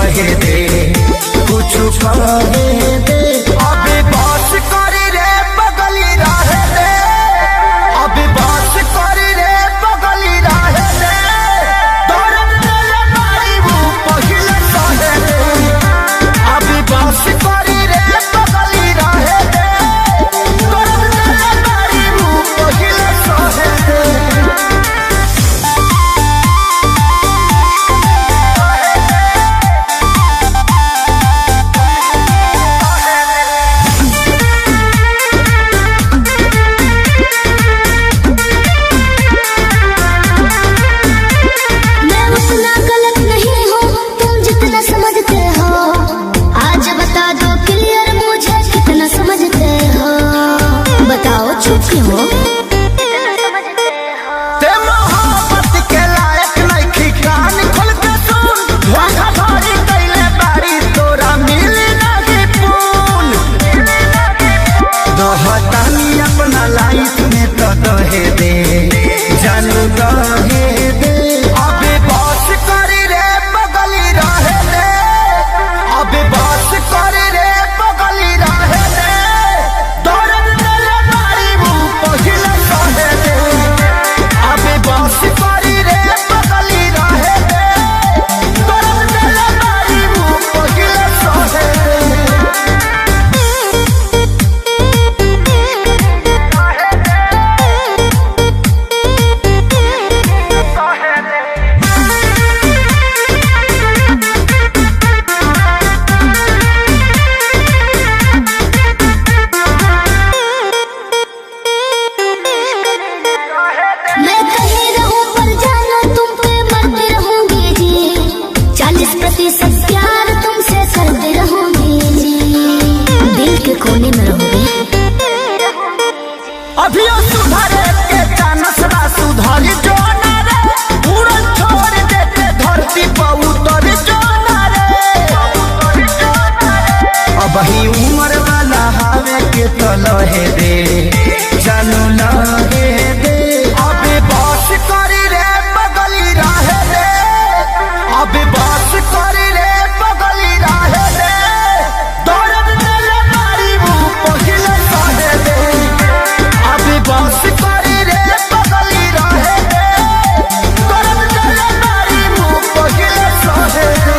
कहे दे कुछ कहे दे। अभी बस करी रे बगली रहे दे, अभी बस करी रे बगली रहे दे। दर्द दिले मारी वो पहिले सहे दे, अभी बस करी रे बगली रहे दे। दर्द दिले मारी वो पहिले सहे दे। अपना लाइफ में तो दहे दे जानू दहे दे। अभी बस करी रे बगली रहे दे, अभी बस करी रे बगली रहे दे। दर्द दिले मारी वो पहिले सहे दे, अभी बस करी रे बगली रहे दे। दर्द दिले मारी वो पहिले सहे दे। मैं कहीं रहूं पर जाना तुम पे मरती रहूंगी जी, 40% प्यार तुमसे करती रहूंगी जी, दिल के कोने में रहूंगी। अभी सुधरे के चानस बा सुधरी जो ना रे, उड़न छोड़ देते धरती पर उतर जो ना रे। अब ही उम्र वाला हावे के तो लहे दे जानू लहे दे। अभी बस करी रे बगली रहे दे, अभी बस करी रे बगली रहे दे। दर्द दिले मारी वो पहिले सहे दे, अभी बस करी रे बगली रहे दे। दर्द दिले मारी वो पहिले सहे दे।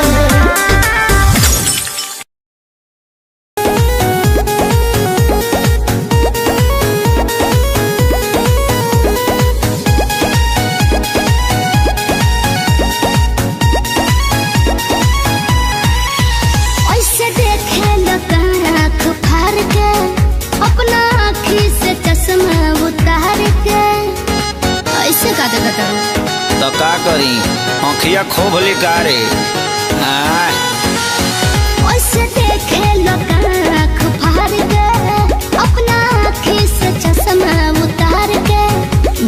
ऐसे देखे लोग आँख फाड़ के, अपना आँखी से चश्मा उतार के, ऐसे का देखता हूँ। तो का करी आँखिया खोभली कारे। ऐसे देखे लोग आँख फाड़ के, अपना आँखी से चश्मा उतार के।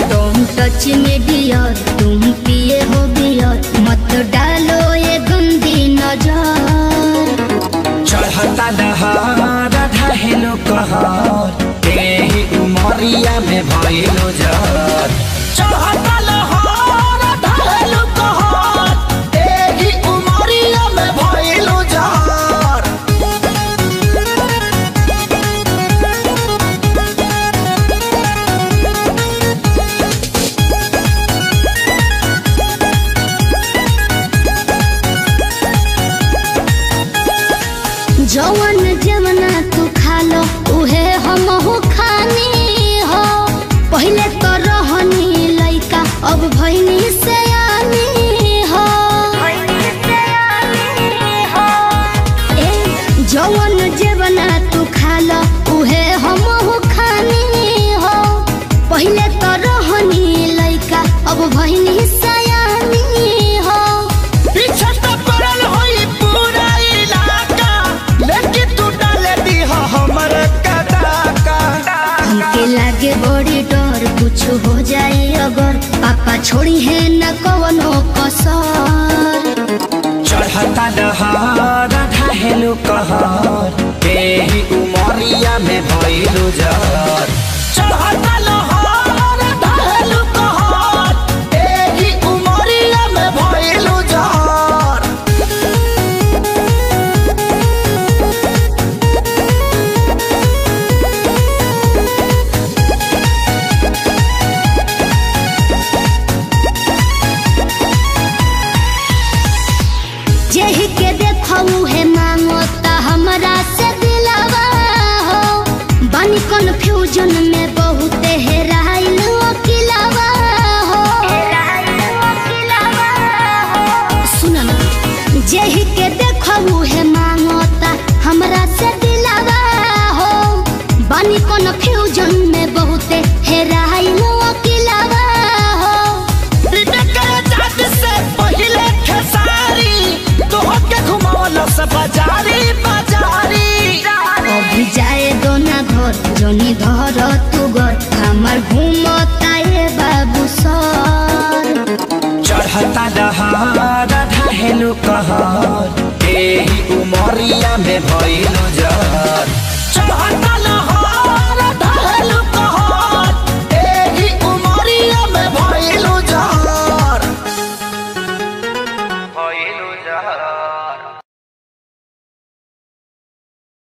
तुम टच में डियर, तुम पिए हो बियर, मत डालो ये गंदी नजर। चढ़ता दहार ढहेलो कहर, तेही उमरिया में भइलो जर। चढ़ता लहर ढहेलो कहर, तेही उमरिया में भइलो जर। जवन जवना तू खा लो उहे हमहू खानी हो। पहिले तो रहनी लइका अब भइनी सयानी हो। ए जवन जवना तू खा लो उहे हमहू खानी हो। पहिले तो रहनी लइका अब भइनी सयानी हो। पीछे तो पड़ल होई पूरा इलाका, लेकिन तू डाले दी हमर कदाका। हमके लागे बड़ी डर कुछ हो जाए अगर, पापा छोड़ी है न कवनो कसर। चढ़ता दहार ढहेलो कहर, तेही उमरिया में भइलो जर। चढ़ता लहर ढहेलो कहर, तेही उमरिया में भइलो जर। फ्यूजन में बहुत हेराइल अकेलावा हो। सुना ना, जेही के देखो है मांगता हमरा से दिलावा हो। बानी कोन फ्यूजन में बहुत हेराइल अकेलावा हो। से पहले खेसारी तोह के घुमावल से बाजारी बाजारी। अभी जाए दो ना घर जोनी धर तू घर हमर घूमता ये बाबू सर। चढ़ता दहार ढहेलु कहर एही उमरिया में भइलु जर। चढ़ता दहार ढहेलु कहर एही उमरिया में भइलु जर।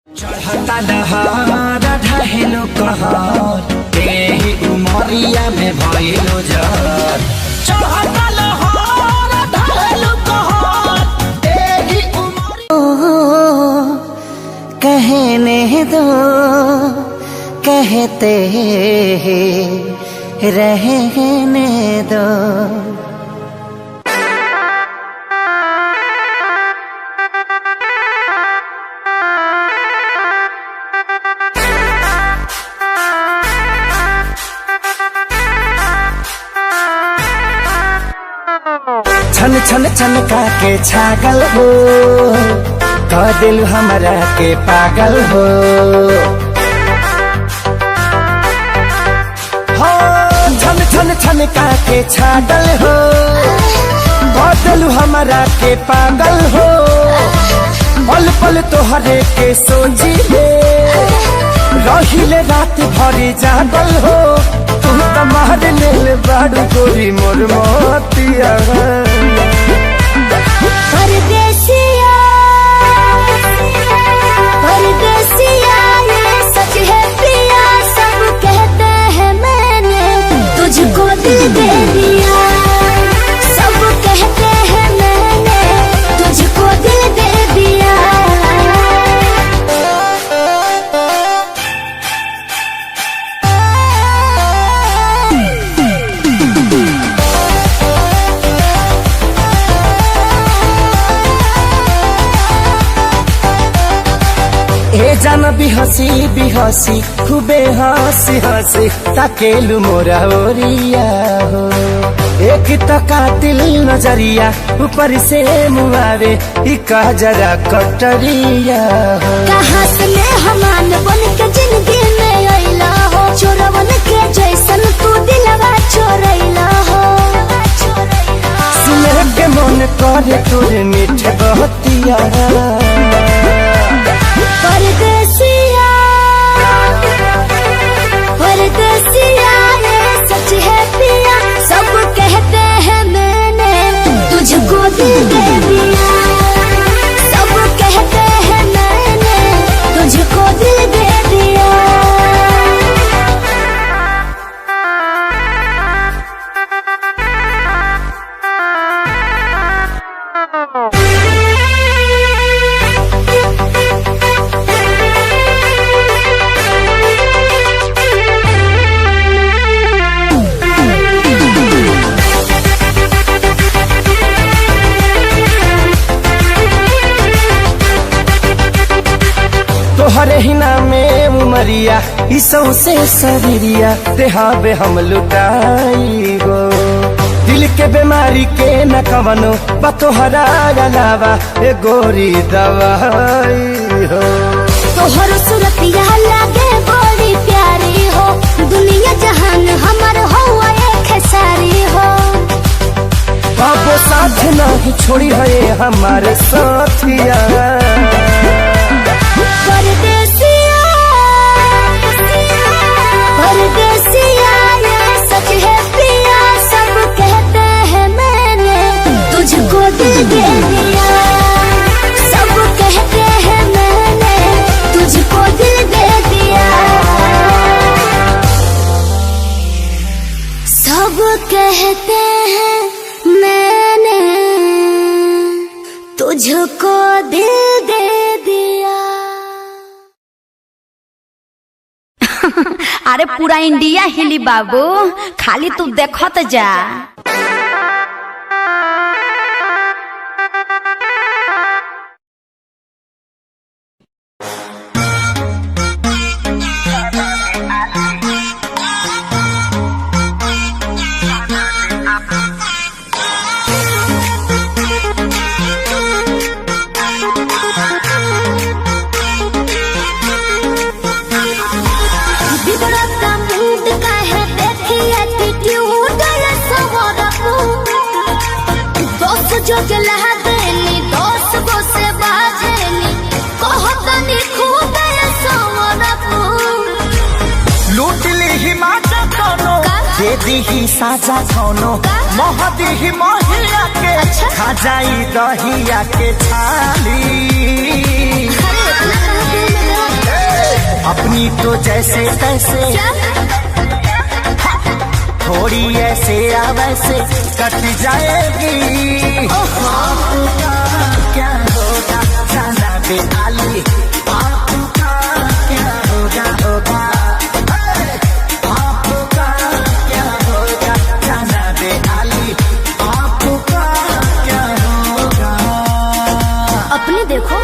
चढ़ता दहार ढहेलु कहर एही उमरिया में भइलु जर। चढ़ता दहार ढहेलु कहर एही कहने दो कहते रहने दो। छन छन छनका के छागल हो कह दिल हमरा के पागल हो। छन छन छनका के छागल हो कह दिल हमरा के पागल हो। पल पल तोहरे के सोची रहिले रात भरी जागल हो। तुम तो मार लेल बाड़ू गोरी मोर मोतिया। परदेसिया परदेसिया ये सच है पिया सब कहते हैं मैंने तुझको दिल दे दिया। सब कहते हैं मैंने तुझको दिल दे दिया। ए जान बिहसी खूबे हंसी हंसी ताकेलु मोरा ओरिया हो। एक तो कातिल नजरिया ऊपर से मुआवे इका जरा कटरिया हो। कहाँ से मेहमान बन के जिंदगी में अइला हो। चोरवन के जैसन तू दिलवा चोरैला हो। सुने के मन करे तोरे मीठे बहतिया। परदेसिया परदेसिया ये सच है पिया सब कहते हैं मैंने तुझको दिल दे दिया। सब कहते हैं मैंने तुझको दिल दे दिया। तोहरे ही नामे उमरिया इसौ से शरीरिया देहाबे हम लुटाई गो। दिल के बीमारी के न कवनो बा तोहरा अलावा ए गोरी दवाई हो। तोहर सूरतिया लागे बड़ी प्यारी हो। दुनिया जहान हमर हो एक सारी हो। बाबो साथ नहीं छोड़ी है हमारे साथिया। परदेसिया परदेसिया ये सच है पिया सब कहते हैं मैंने तुझको दिल दे दिया। सब कहते हैं मैंने तुझको दिल दे दिया। सब कहते हैं मैंने तुझको दिल दे दिया। अरे पूरा इंडिया हिली बाबू, खाली तू देखत जा। जो जला देनी दोस्त को से बाजेनी कहतनी खूब सोमरपू लूट ली ही माचा कोनो दे दी ही साजा कोनो मोह दी ही मोहिया के खा जाई दहिया के छाली अपनी तो जैसे तैसे थोड़ी ऐसे या वैसे कट जाएगी। आपका क्या होगा जाना बेआली, आपका क्या होगा आपका क्या होगा जाना बेआली, आपका क्या होगा। अपने देखो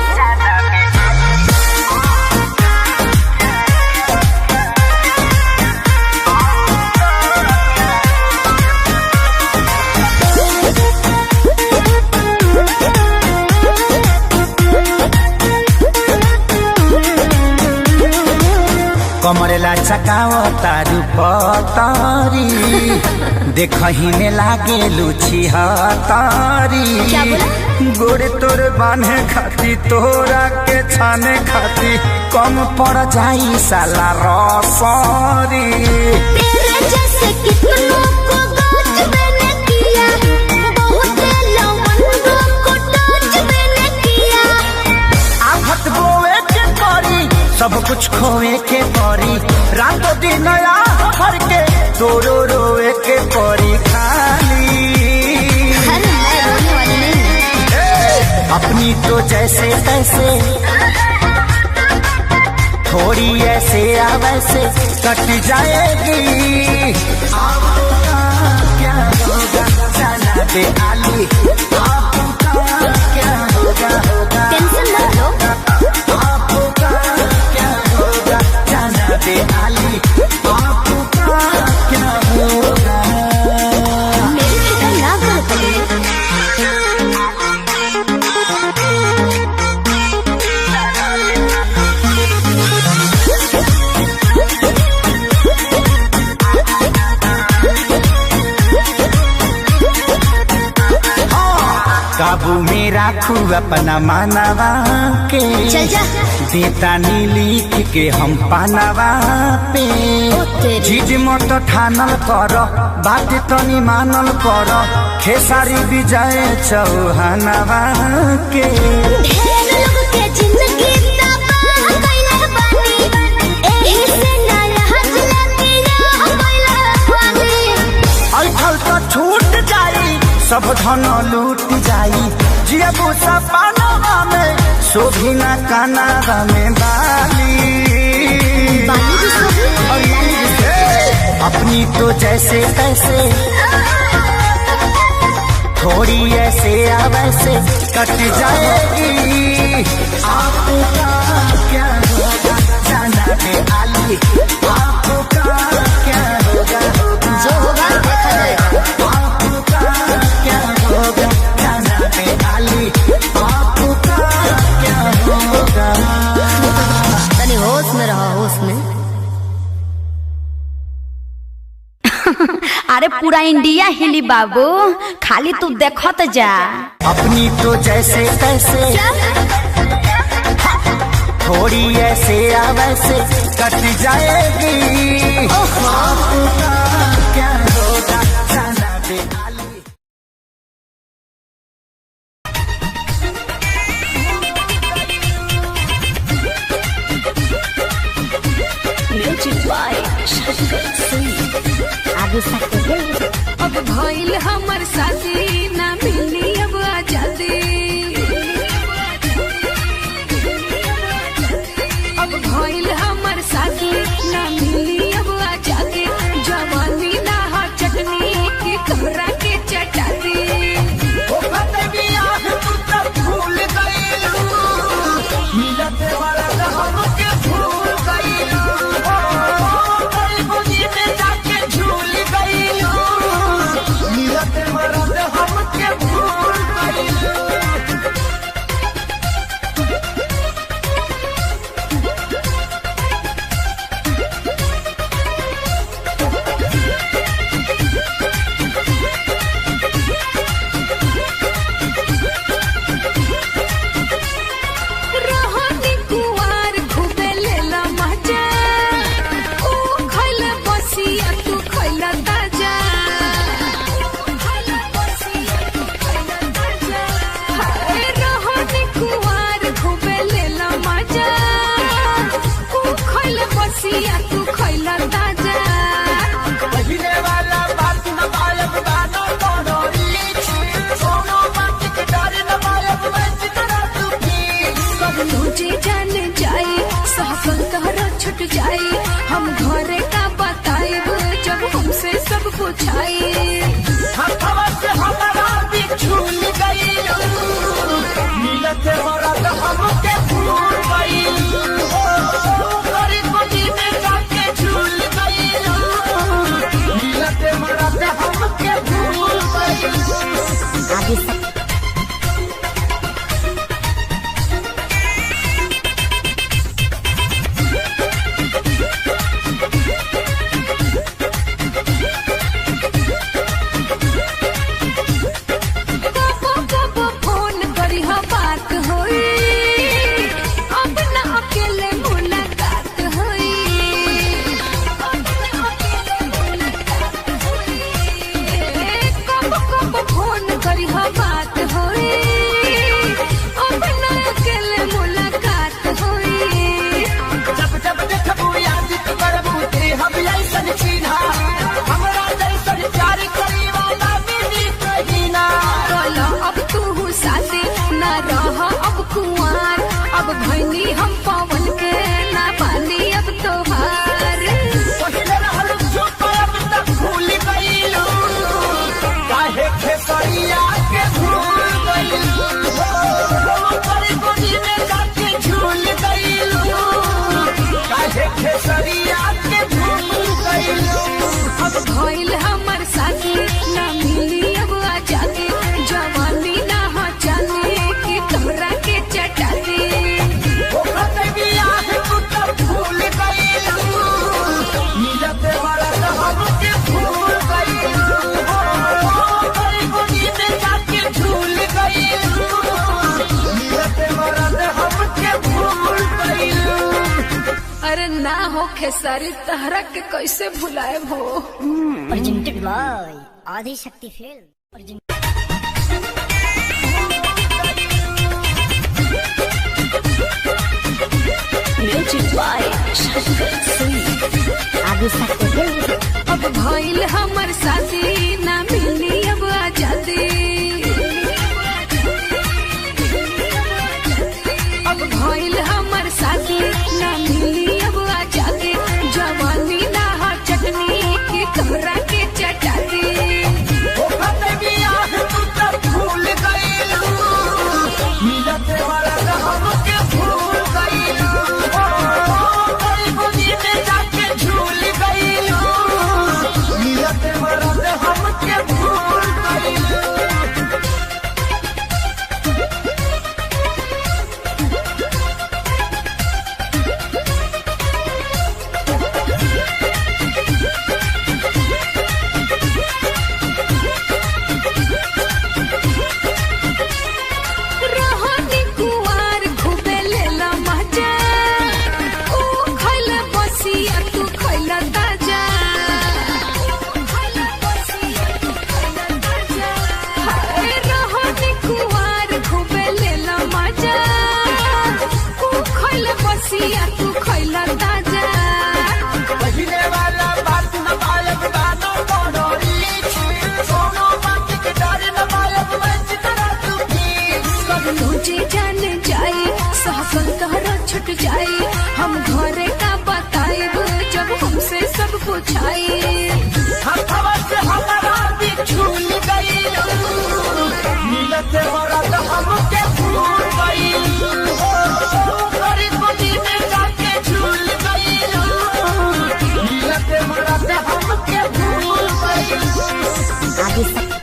कमरेला चकाओ तारू पतारी देखही में लागे लुची हतारी गोरे तोर बांधे खाती तोरा के छाने खाती कम पड़ जाई साला रसरी। तेरे जैसे कितनों को गाज मैंने किया, बहुत लवंगों को टाच मैंने किया। आफत बोए के परी सब कुछ खोए के परी, रातों दिन भर के तोरो रोए के परी खाली। अरे मैं रोने वाली नहीं हूँ। अपनी तो जैसे तैसे थोड़ी ऐसे या वैसे कट जाएगी। आपका क्या होगा जाना बेआली, आपका क्या होगा टेंशन मत लो, आपका क्या होगा जाना बेआली, आपका क्या होगा। मेरी फिक्र ना करो कभी। काबू में राखू अपना मानवा के, चल जा। देता नी लिख के हम पानवा पे। चीज मत ठानल कर बात तनी मानल कर, खेसारी विजय चौहानवा के। ढेर लोग के जिंदगी तबाह कइले बानी, एही से ना रहत लगिया कइले बानी। ऐठल तो छूट जाई सब धन लूट जाई, जियबू सपनवा में शोभी ना कानवा में बाली। बाली भी सोभी और लाली भी सोभी। अपनी तो जैसे तैसे थोड़ी ऐसे या वैसे कट जाएगी। आपका क्या होगा जाना बेआली, आपका क्या होगा जो होगा देखा जाएगा। आपका क्या होगा जाना बेआली, आपका क्या होगा। तनी होश में रहो, होश में। अरे पूरा इंडिया हिली बाबू, खाली तू देखत जा। अपनी तो जैसे तैसे थोड़ी ऐसे या वैसे कट जाएगी। आपका क्या होगा जाना बेआली। आगे सकते हैं। अब भइल हमर शादी ना मिली अब आजादी, अब भइल हमर शादी ना मिली अब बसिया तू खैला ताजा पहले वाला बात न पायब गाना तोड़ोरी सोनो बात के डर न पायब मैं चितना तू सब तुझे जान जाए सहकल तोहरा छुट जाए हम घरे का बताएब जब हमसे सब पूछाए हवा से हमारा भी झूल गई मिलते हो रात हमके भूल गई गरीब जी में जाके झूल गई मिलते हो रात हमके भूल गई अब भैनी हम पवन के ना पानी अब तोहार भूल गई काहे खेसरिया के भूल गई में जाके झूल गई काहे खेसरिया के भूल गई अब भइल हमर साथी ना मिली अब आजादी जवानी ना हो जाने कि तोरा के चटाती भूल गई मिलते वाला तो हमके भूल गई में जाके झूल गई मिलते वाला तो हमके भूल गई अरे ना हो खेसारी तहरा के कैसे भुलाए हो presented by Adi Shakti film music by Shankar Singh Adi Shakti film अब भइल हमर साथी ना मिली अब आजादी अब भइल हमर साथी ना मिली अब आजादी जवानी ना हो चटनी की तोरा के चटाती भूल गई मिलते वाला तो हमके भूल गई में जाके झूल गई मिलते वाला तो हमके भूल गई रोहनी कुवार खूबे लेला मजा ओ खैला बसिया तू खैला ताजा हाय रोहनी कुवार खूबे लेला मजा ओ खैला बसिया तू खैला ताजा पहले वाला बात न पायब गाना तोड़ोरी सोनो बात के डर न पायब मैं चितना तू सब तुझे जान जाए सहकल तोहरा छुट जाए हम घरे का बताएब जब हमसे सब पूछाए हवा से हमारा भी झूल गई मिलते हो रात हमके भूल गई गरीब जी में जाके झूल गई मिलते हो रात हमके भूल गई आदि शक्ति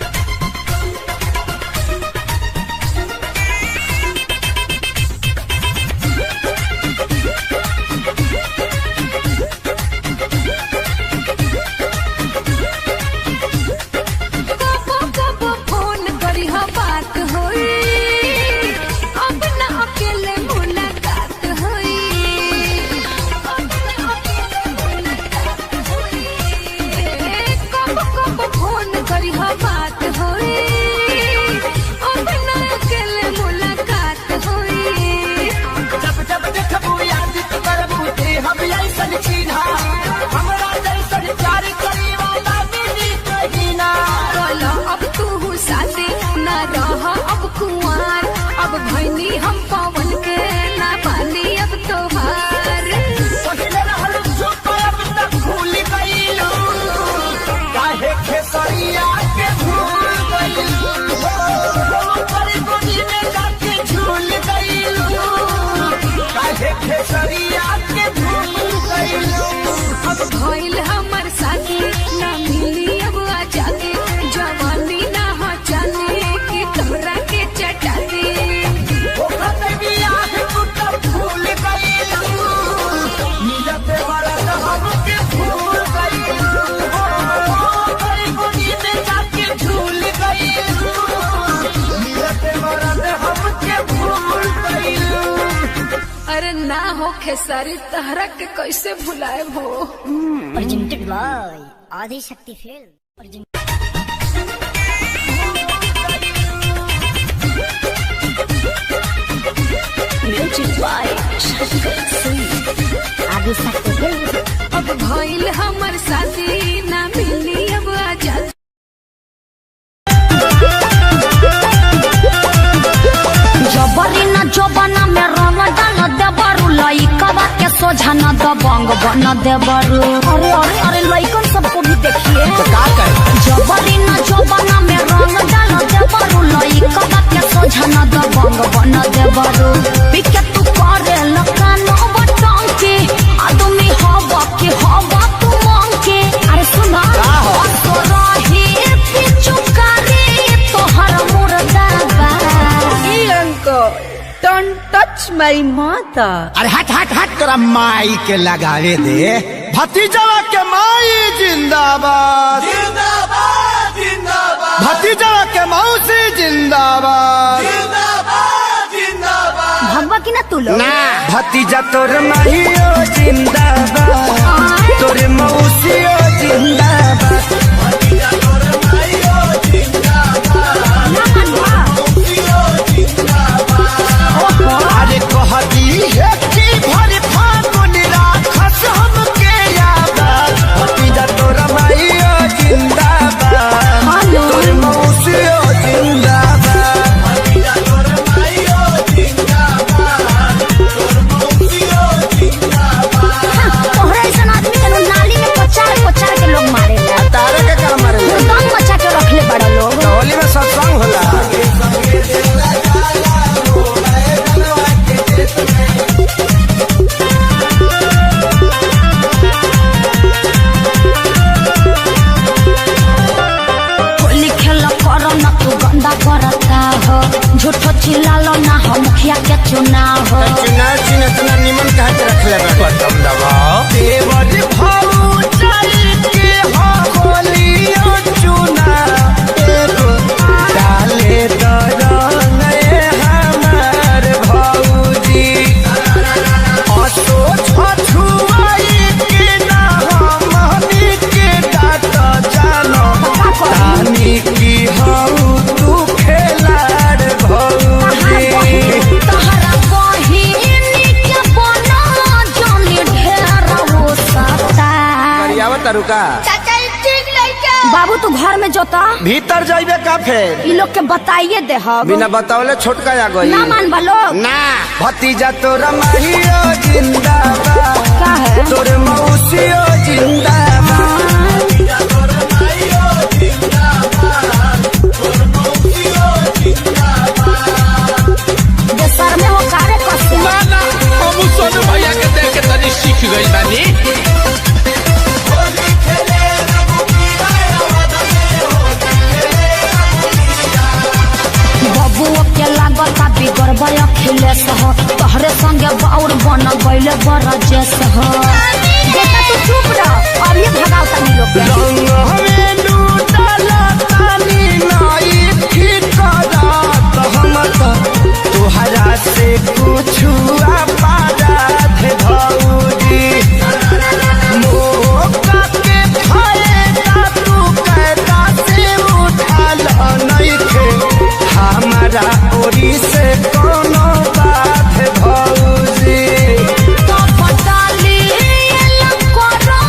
करी हवा ना हो खेसारी तहरा के कैसे भुलाए हो। Presented by Adi Shakti film. Music by Adi Shakti film. अब भइल हमर साथी ना मिली अब आजाद। जबरी न जबना में रंग डाल देबरू लइकवा के सोझा न दबंग बन देबरू। अरे अरे अरे लइकन सबको भी देखिए तो का करे जबरी न जबना में रंग डाल देबरू लइकवा के सोझा न दबंग बन देबरू। पिके तू करे लकान बटन के आदमी हवा के हवा तू मांग के। अरे सुना तो रही पिचुकारी तोहर मुर्दा बा। Don't touch my mother. अरे हट हट हट तोरा माई के लगावे दे। भतीजवा के माई जिंदाबाद जिंदाबाद जिंदाबाद। भतीजवा के मौसी जिंदाबाद जिंदाबाद जिंदाबाद। भगवा की ना तू लोग ना भतीजा तोर माहियो जिंदाबाद, तोर मौसियो जिंदाबाद। भतीजा तोर माहियो जिंदाबाद, मौसियो जिंदाबाद। अरे कहती है कि भरी फागुन राखस हमके याद। भतीजा तोर माहियो जिंदाबाद, तोर मौसियो जिंदाबाद। भतीजा तोर माहियो जिंदाबाद, तोर मौसियो जिंदाबाद। तोहरा ऐसा आदमी के नाली में पचार पचार के लोग मारे ला। तारे के का मारे दम मचा के रखले बड़ा लोग। होली में सत्संग होला। होली खेल करो ना तू गंदा करता हो। झूठो चिल्लालो ना हो मुखिया के चुनाव हो। चुनाव चिन्ह इतना निमन कहा के रख ले बटन दबाओ। देवर भाऊ चल के हो होलियो चुना एगो डाले दरंग हमार भौजी। असो छछुआई के ना हमनी के डाट जानो तानी की हऊ तू खेलाड़ भौजी। तोहरा बहिनी के बना जानी ढेर हो सकता। रुका बाबू तू घर में जोता भीतर जाइबे का फेर इ लोग के बताइए दे हम। बिना बतावले छोटका आ गई ना मान लोग ना। भतीजा तोरा माहियो जिंदाबाद, का है तोर मौसियो जिंदाबाद। भतीजा तोरा माहियो जिंदाबाद, तोर मौसियो जिंदाबाद। देशर में हो कार्य करते हैं। ना हम सोनू भैया के देख के तनी सीख गई बानी। होली खेले रघुबीरा आवाज में होली खेले रघुबीरा। बबुओ के लागत बिगड़ बय अखिलेश हो। तोहरे संगे बाउर बन गइले बरजेश हो। बेटा तू चुप रह अब ये भगाओ तनी लोग के। रंग हमें लूटला तानी नाई ठीक करत हम तो तोहरा से कुछु अपराध भौजी। मौका के फायदा तू कैदा से उठाल नइखे हमारा ओरी से कोनो बात भौजी। तो बदली लकोरा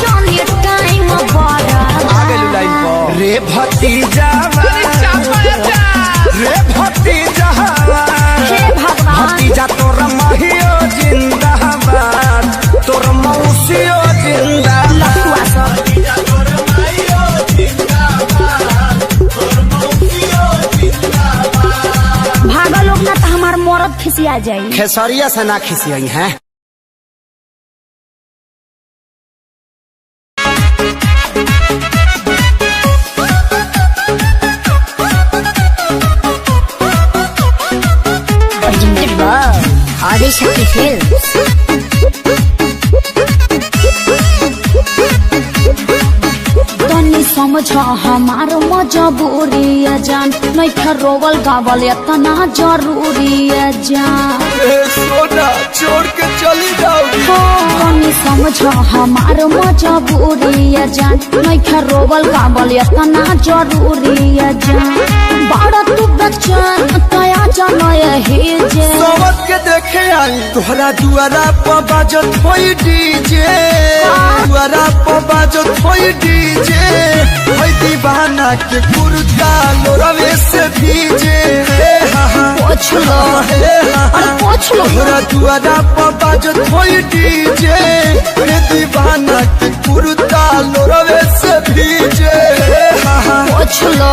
जानी टाइम बड़ा। रे भतीजा रे भतीजा हे भगवान भतीजा तोर माहियो जिंदाबाद, तोर मौसियो जिंदाबाद। लखुआ सब भतीजा तोर माहियो जिंदाबाद, तोर मौसियो जिंदाबाद। भागा लोग ना तो हमार मरद खिसिया जाई। खेसरिया से ना खिसियई है। Presented by Adi Shakti film. तनी समझ समझा हमार मजबूरी है जान, नहीं खे रोवल गावल इतना जरूरी है जान। सोना छोड़ के चली जाओगी। नहीं समझा हमार मजबूरी है जान, नहीं खे रोवल गावल इतना जरूरी है जान। बड़ा तू बच्चन तया जानो यही जे समझ के देखे आई तोहरा दुआरा पर बाजत होई डीजे, दुआरा पर बाजत होई डीजे, होई दीवाना के कुर्ता लोरवे से भीजे। पूछ लो पूछ लो तोहरा दुआरा पर बाजत होई डीजे, होई दीवाना के कुर्ता लोरवे से भीजे। पूछ लो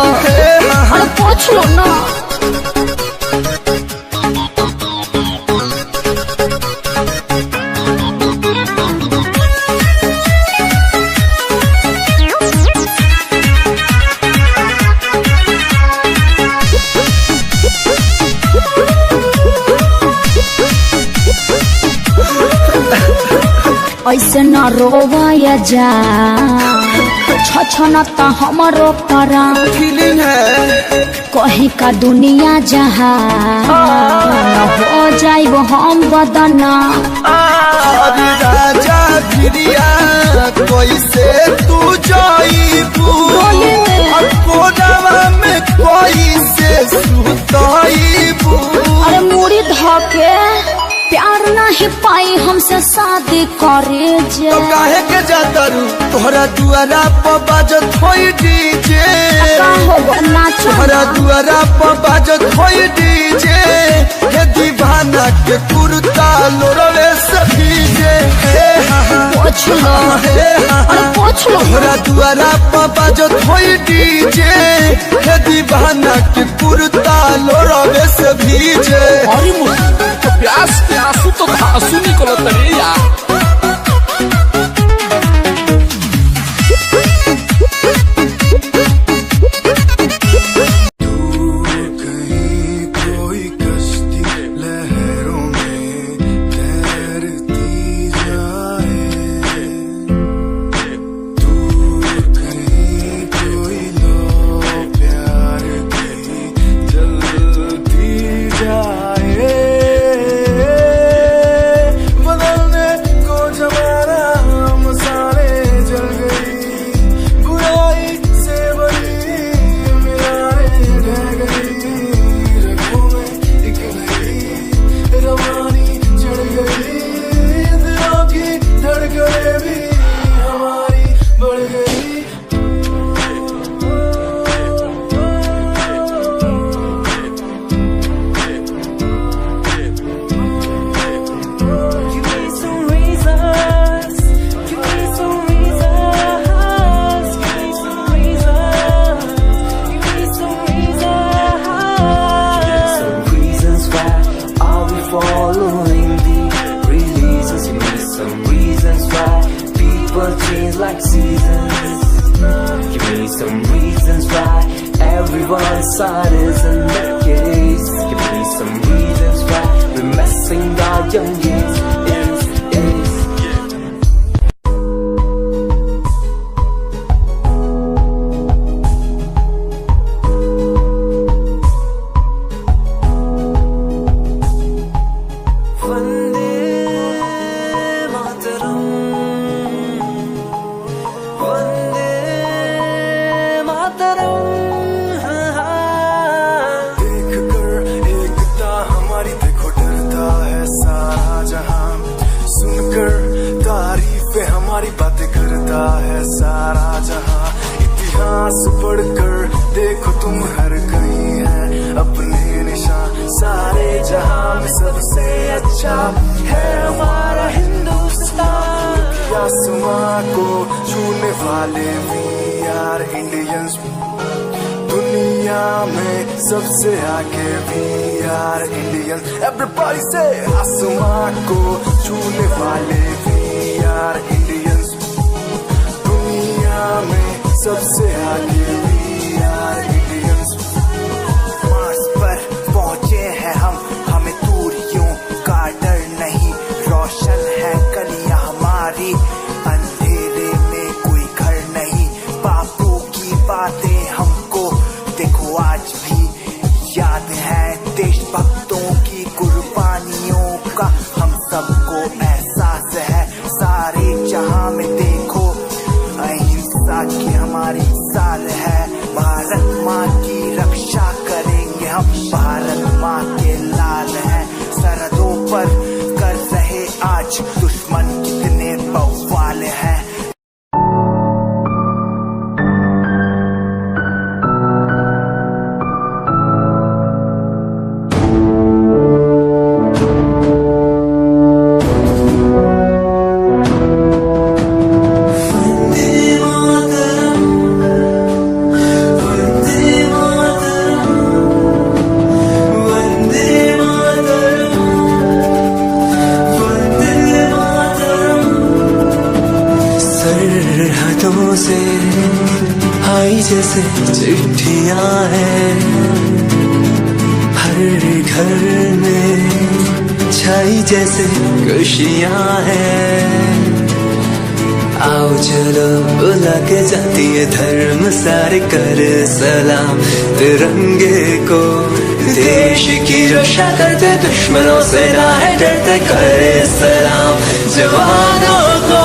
पूछ लो ना। ऐसे न रोवाया जा, छछनता हमरो परा फीलिंग है कहीं का दुनिया जहाँ हो जाइब हम बदना। अरे राजा गिरिया कैसे तू जाइबू, कोनावा में कैसे सुताइबू। अरे मुड़ी धके प्यार नहीं पाई हमसे शादी करे जे। तो काहे के जाता रू तोहरा दुआरा पर बाजत होई डीजे, तोहरा दुआरा पर बाजत होई डीजे, हे दीवाना के कुर्ता लोरवे से भीजे। पूछ लो पूछ लो तोहरा दुआरा पर बाजत होई डीजे, हे दीवाना के कुर्ता लोरवे से भीजे। अरे मुझे प्यास के आंसू तो आंसू निकलत रे यार। Like seasons, give me some reasons why everyone's side is in the case. Give me some reasons why we're messing our young years. हमारी बातें करता है सारा जहां, इतिहास पढ़कर देखो तुम हर कहीं है अपने निशान। सारे जहां में सबसे अच्छा है हमारा हिंदुस्तान। आसमां को छूने वाले वी आर इंडियंस, दुनिया में सबसे आगे वी आर इंडियंस। एवरीबॉडी से आसमां को छूने वाले वी आर इंडियंस, दुनिया में सबसे आगे वी आर इंडियंस। मार्स पर पहुंचे हैं हम, हमें दूरियों का डर नहीं। रोशन है गलियां हमारी, अंधेरे में कोई घर नहीं। बापू की रक्षा करेंगे हम, भारत माँ के लाल हैं सरहदों पर कर रहे आज दुश्मन कितने बवाल हैं। सरहदों से आई जैसे चिट्ठियां हैं, हर घर में छाई जैसे खुशियां हैं। आओ चलो बुला के जाती है धर्म सारे कर सलाम तिरंगे को, देश की रक्षा करते दुश्मनों से ना है डरते करे सलाम जवानों को।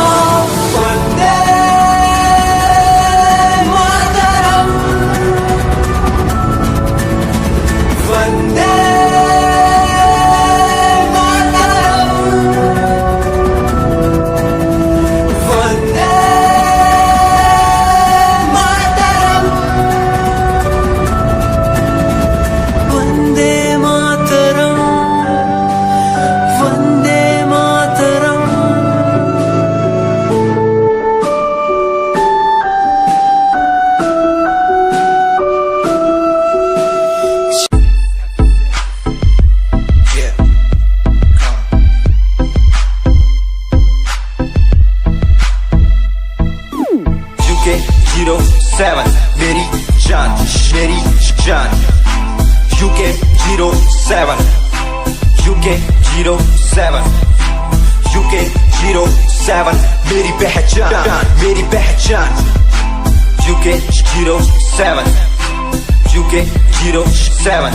UK07 मेरी जान मेरी जान, UK07 UK07 UK07 मेरी पहचान मेरी पहचान, UK07 UK07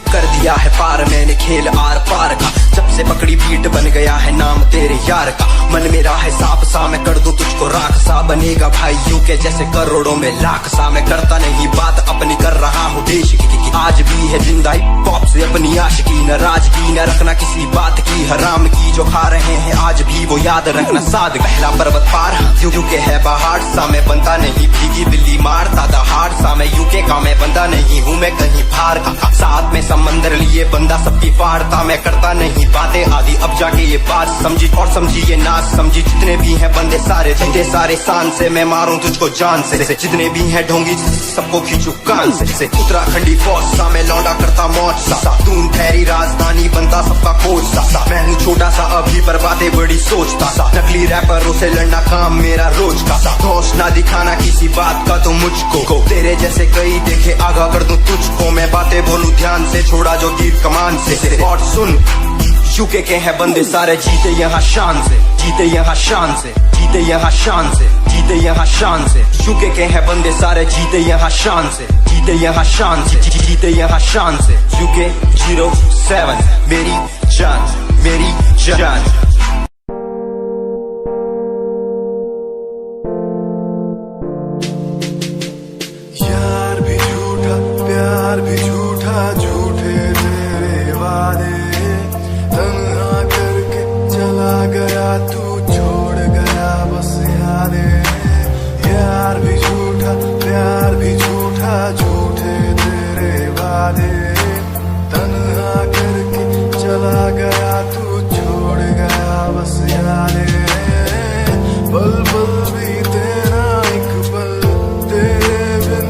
कर दिया है पार मैंने खेल आर पार का, जब से पकड़ी बीट बन गया है नाम तेरे यार का। मन मेरा है सांप सा मैं कर दूं तुझको राख सा, बनेगा भाई यूके जैसे करोड़ों में लाख सा। मैं करता नहीं बात अपनी कर रहा हूँ देश की, आज भी है जिंदा पॉप से अपनी आशिकी, नाराजगी न रखना किसी बात की, हराम की जो खा रहे हैं आज भी वो याद रखना साद। पहला पर्वत पार यूके है पहाड़ सा, मैं बनता नहीं भीगी बिल्ली मारता दहाड़ सा। मैं यूके का मैं बंदा नहीं हूँ मैं कहीं बाहर का, साथ में समंदर लिए बंदा सबकी फाड़ता। मैं करता नहीं बातें आदि अब जाके ये बात समझी, और समझी ये ना समझी जितने भी हैं बंदे सारे जितने सारे शान से मैं मारूं तुझको जान से, जितने भी हैं ढोंगी सबको खींचू कान से। उत्तराखंडी फौज सा मैं लौंडा करता मौज सा, दून ठहरी राजधानी बनता सबका कोच सा। मैं हूँ छोटा सा अभी पर बातें बड़ी सोचता सा, नकली रैपरों से लड़ना काम मेरा रोज का सा। दोष ना दिखाना किसी बात का तो मुझको, तेरे जैसे कई देखे आगा कर दूं तुझको। मैं बातें बोलूं ध्यान से छोड़ा जो तीर कमान से, और सुन यूके के हैं बंदे सारे जीते यहाँ शान से, जीते यहाँ शान से, जीते यहाँ शान से, जीते यहाँ शान से। यूके के हैं बंदे सारे जीते यहाँ शान से, जीते यहाँ शान से, जीते यहाँ शान से। UK07 मेरी जान मेरी जान। यार भी झूठा प्यार भी झूठा, झूठे तेरे वादे, तन्हा करके चला गया तू छोड़ गया बस यादें। यार भी झूठा प्यार भी झूठा, झूठे तेरे वादे, तन्हा करके चला गया तू छोड़ गया बस यादें। पल पल बीते ना एक पल तेरे बिन,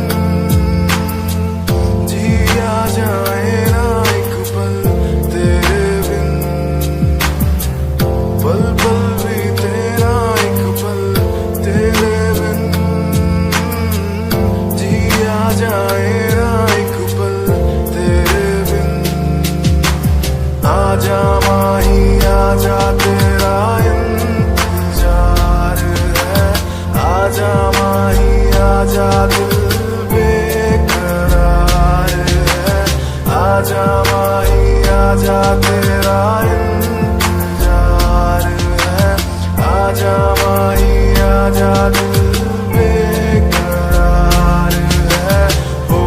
जिया जाए ना एक पल तेरे बिन। पल पल बीते ना एक पल तेरे बिन, जिया जाए ना एक पल तेरे बिन। आजा माही आजा तेरा इंतजार है, आजा माही आजा दिल बेकरार है। आजा माही आजा तेरा इंतजार है, आजा माही आजा दिल बेकरार है। हो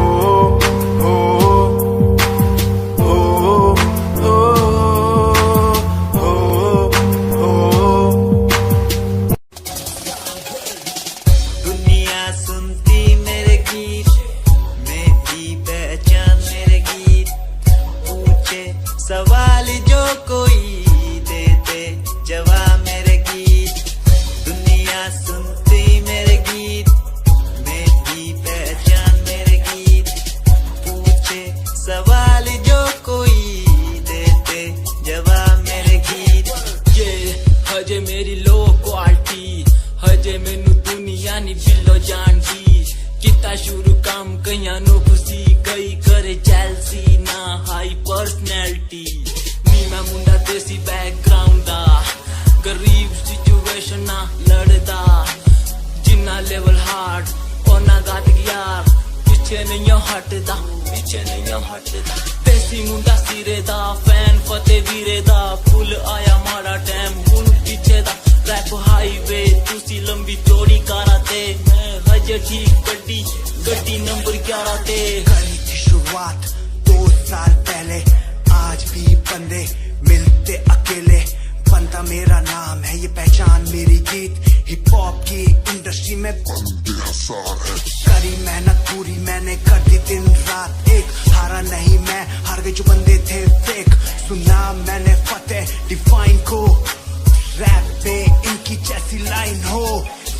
सी ना हाई पर्सनैलिटी नी मैं मुंडा देसी बैकग्राउंड दा गरीब सिचुएशन ना लड़दा जिन्ना लेवल हार्ड ओना गात यार पीछे नहीं हटदा देसी मुंडा सिरे दा फैन फतेह वीरे दा फुल आया माड़ा टाइम हुन पीछे दा रैप हाईवे तुसी लंबी चौड़ी कारा ते मैं हजे ठीक गड्डी नंबर 11 ते करी थी शुरुआत 2 साल पहले आज भी बंदे मिलते अकेले बनता मेरा नाम है ये पहचान मेरी गीत हिप हॉप की इंडस्ट्री में करी मेहनत पूरी मैंने कर दी दिन रात एक हारा नहीं मैं हार गए जो बंदे थे फेक सुना मैंने फतेह डिफाइन को रैप पे इनकी जैसी लाइन हो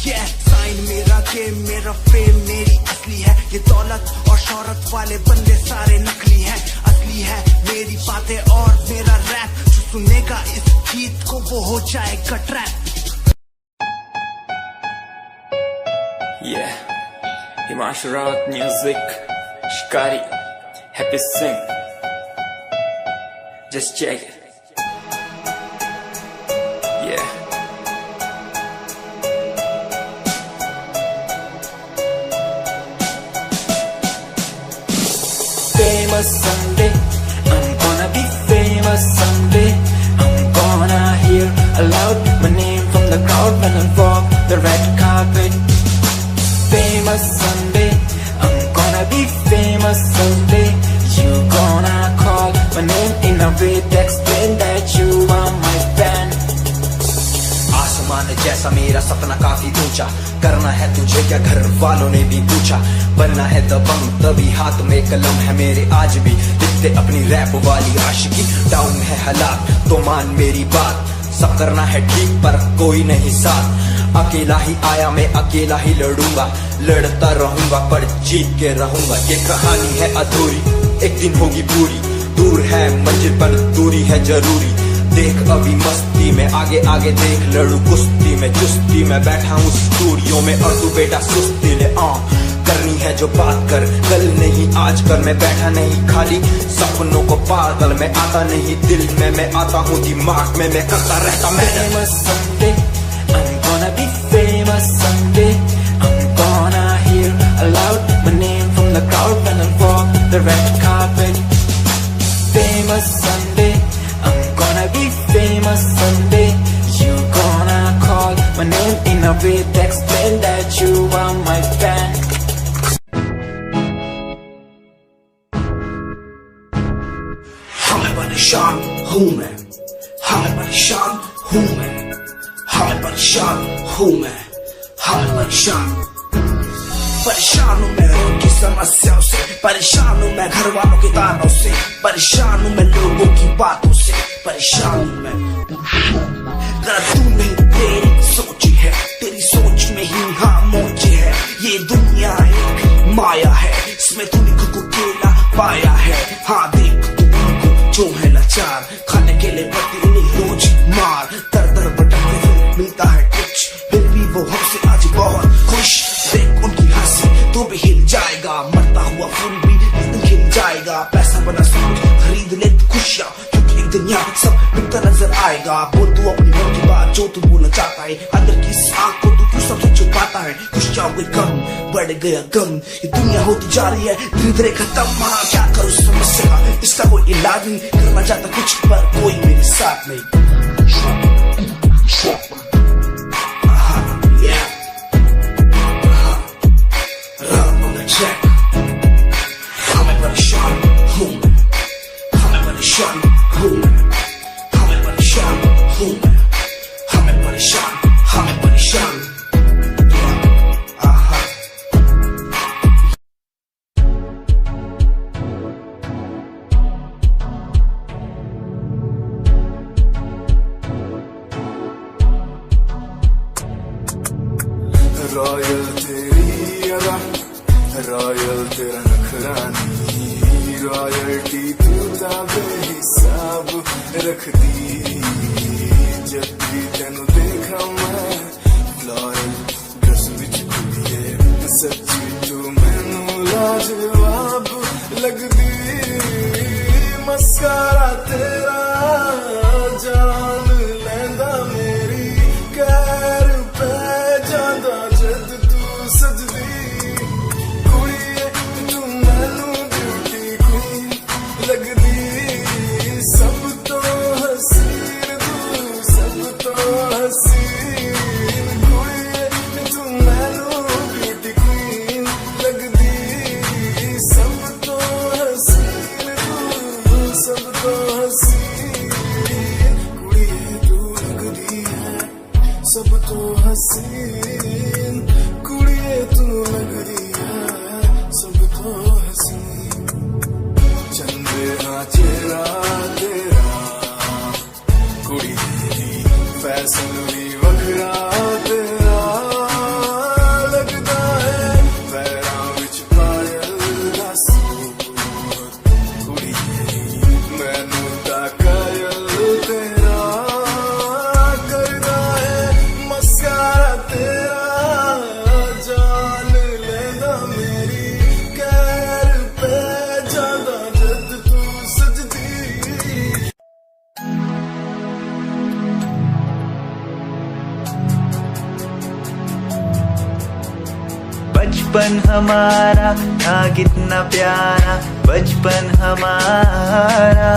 ये साइन मेरा गेम मेरा फेम मेरी असली है ये दौलत और शोहरत वाले बंदे सारे नकली हैं असली है मेरी बातें और मेरा रैप जो सुनेगा इस गीत को वो हो जाएगा trap Yeah, Himanshu Rawat music, Shikari, Happy Singh. Just check it. Yeah. Famous someday, I'm gonna be famous someday. I'm gonna hear aloud my name from the crowd when I walk the red carpet. Famous someday, I'm gonna be famous someday. You gonna call my name in a way to explain that you are my fan. आसमान जैसा मेरा सपना काफी ऊंचा करना है तुझे क्या घर वालों ने भी पूछा बनना है दबंग तभी हाथ में कलम है मेरे आज भी लिखते अपनी रैप वाली आशिकी डाउन है हालात तो मान मेरी बात सब करना है ठीक पर कोई नहीं साथ अकेला ही आया मैं अकेला ही लड़ूंगा लड़ता रहूंगा पर जीत के रहूंगा ये कहानी है अधूरी एक दिन होगी पूरी दूर है मंजिल पर दूरी है जरूरी देख अभी मस्ती में आगे आगे देख लड़ू कुश्ती में चुस्ती में बैठा हूँ स्टूडियो में और तू बेटा सुस्ती ले करनी है जो बात कर कल नहीं आज कर मैं बैठा नहीं खाली सपनों को पागल में आता नहीं दिल में मैं आता हूँ दिमाग में मैं करता रहता मैं I'm gonna be famous someday. I'm gonna hear aloud my name from the crowd when I walk the red carpet. Famous someday. I'm gonna be famous someday. You gonna call my name in a way to explain that you are my fan. हमें परेशान हूँ मैं हमें परेशान हूँ मैं हमें परेशान हूँ मैं हमें परेशान हूँ मैं उनकी समस्याओं से परेशान हूँ मैं घर वालों के तानों से परेशान हूँ मैं लोगों की बातों से परेशान हूँ मैं गलत तू नहीं तेरी सोच है तेरी सोच में ही हाँ मोच है ये दुनिया एक माया है इसमें तूने खुद को अकेला पाया है हाँ देख तू जो है लाचार खाने के लिए पड़ती उन्हें रोज मार दर दर भटकते मिलता है कुछ फिर भी वो हमसे आज बहुत खुश देख उनकी हंसी तो भी हिल जाएगा मरता हुआ फूल भी एक दिन खिल जाएगा पैसा बना सब खरीद ले खुशियाँ क्योंकि एक दिन यहाँ सब मिलता नजर आएगा बोल तू अपनी मन की बात जो तू बोलना चाहता है अंदर की इस आँख को तू क्यों सबसे छुपाता है खुशियाँ हुए कम बढ़ गया गम ये दुनिया होती जा रही है धीरे धीरे खत्म हाँ क्या करूँ समस्या इसका कोई इलाज नहीं करना चाहता कुछ पर कोई मेरे साथ नहीं हमें परेशान हूँ मैं हमें परेशान हूँ मैं हमें परेशान हूँ मैं हमें परेशान रॉयल तेरी अदा रॉयल तेरा नखरानी रॉयल्टी तू बेहिसाब रख दी जब भी तेनू देखा मैं फ्लोरल ड्रेस विच खुलिए सच्ची तू मैनू लाजवाब लगदी मस्कारा तेरा जान लेंदा मेरी कैर पे जादा जद तू सजदी कुड़िए तू मैनू ब्यूटी क्वीन लगदी सब तो हसीन तू सब तो हसीन कुड़िए तू मैनू ब्यूटी क्वीन लगदी सब तो हसीन तू सब तो हसीन कुड़िए तू लगदी है सब तो हसीन कुड़िए तू लगदी है सब तो हसीन चंद्रा चेहरा तेरा कुड़ी फैशन भी वखरा तेरा लगदा है पैरां विच पायल दा सूट कुड़ी मैनू ता कायल तेरा करदा है मस्कारा तेरा जान लेंदा मेरी कैर पे जादा जद तू सजदी बचपन हमारा था कितना प्यारा बचपन हमारा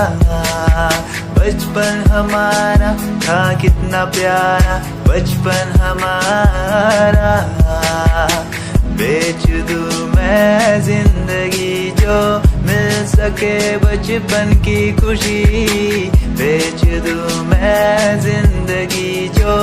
बचपन हमारा था कितना प्यारा बचपन हमारा बेच दूं मैं जिंदगी जो मिल सके बचपन की खुशी बेच दूं मैं जिंदगी जो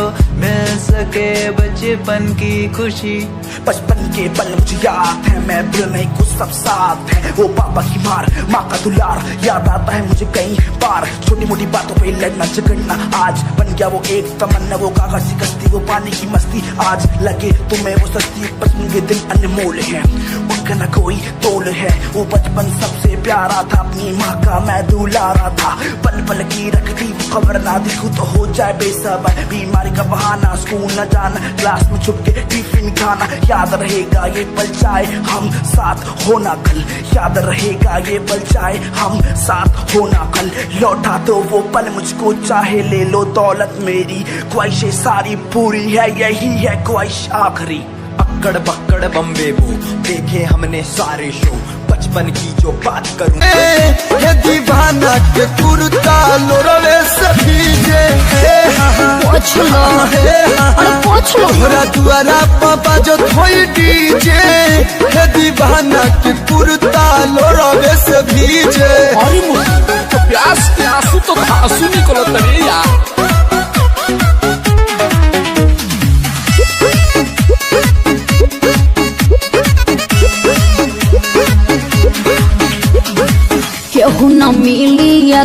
मिल सके बचपन की खुशी बचपन के पल मुझे याद है मैं भूल नहीं कुछ सब साथ है वो पापा की मार माँ का दुलार याद आता है मुझे कई बार छोटी मोटी बातों पे लड़ना झगड़ना आज बन गया वो एक तमन्ना वो कागज की कश्ती वो पानी की मस्ती आज लगे तुम्हें वो सस्ती बचपन के दिन अनमोल है उनका न कोई तोल है वो बचपन सबसे प्यारा था अपनी माँ का मैं दुलारा था पल पल की रखती खबर ना दिखूं तो हो जाए बेसबर बीमारी का बहाना स्कूल न जाना क्लास में छुप के टिफिन खाना याद रहेगा ये पल चाहे हम साथ होना कल याद रहेगा ये पल चाहे हम साथ होना कल लौटा दो वो पल मुझको चाहे ले लो दौलत मेरी ख्वाहिशें सारी पूरी है यही है ख्वाहिश आखिरी अक्कड़ बक्कड़ बम्बे वो देखे हमने सारे शो बचपन की जो बात करूं ये दीवाना के कुर्ता लोरवे से भीजे पोछ लो अरे पोछ लो तोहरा दुआरा पापा जो थोई डीजे ये दीवाना के कुर्ता लोरवे से भीजे अरे मुझे तो प्यास के आंसू तो आंसू निकलत रे यार केहू न मिली ये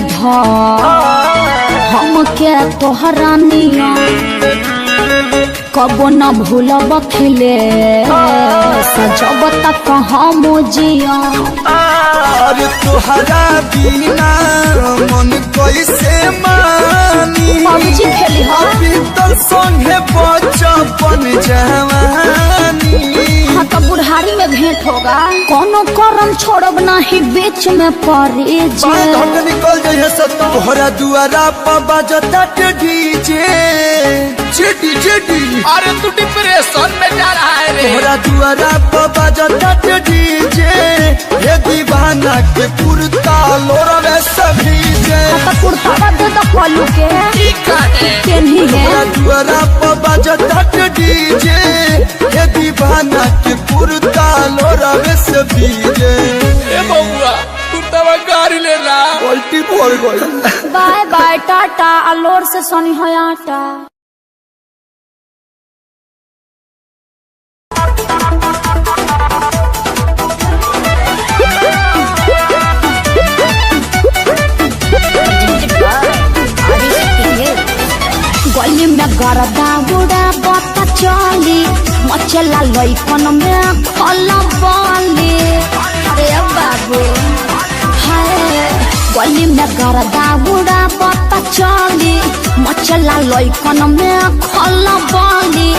हम के तोहरा निया कबो न भूलब खिले सजब तक हम जिया अरे तोहरा बिना मन कैसे मानी पबजी खेली अभी तो संगे बचपन जवानी हाँ तो बुढ़ारी में भेंट होगा कोनो करम छोड़ब नहीं बीच में पड़े जे निकल जाइए सब तोहरा दुआरा पापा जो तट डीजे जेडी जेडी अरे तू डिप्रेशन में जा रहा है रे तोहरा दुआरा पापा जो तट डीजे ये दीवाना के कुर्ता लोरवे सभी जे तो कुर्ता दे दो पल्लू के केन्ही है तोहरा दुआरा पापा जो तट डीजे ये दीवाना के कुर्ता लोरवे सभी जे ए बबुआ कुर्ता में गाड़ी ले ला उल्टी बोल गई बाय बाय टाटा अलोर से सोनी है आटा गली में गरदा बुड़ा बता चली मचला लइकन में खला बाली अरे बाबू हाय गली में गरदा बुड़ा बता चली मचला लइकन में खला बाली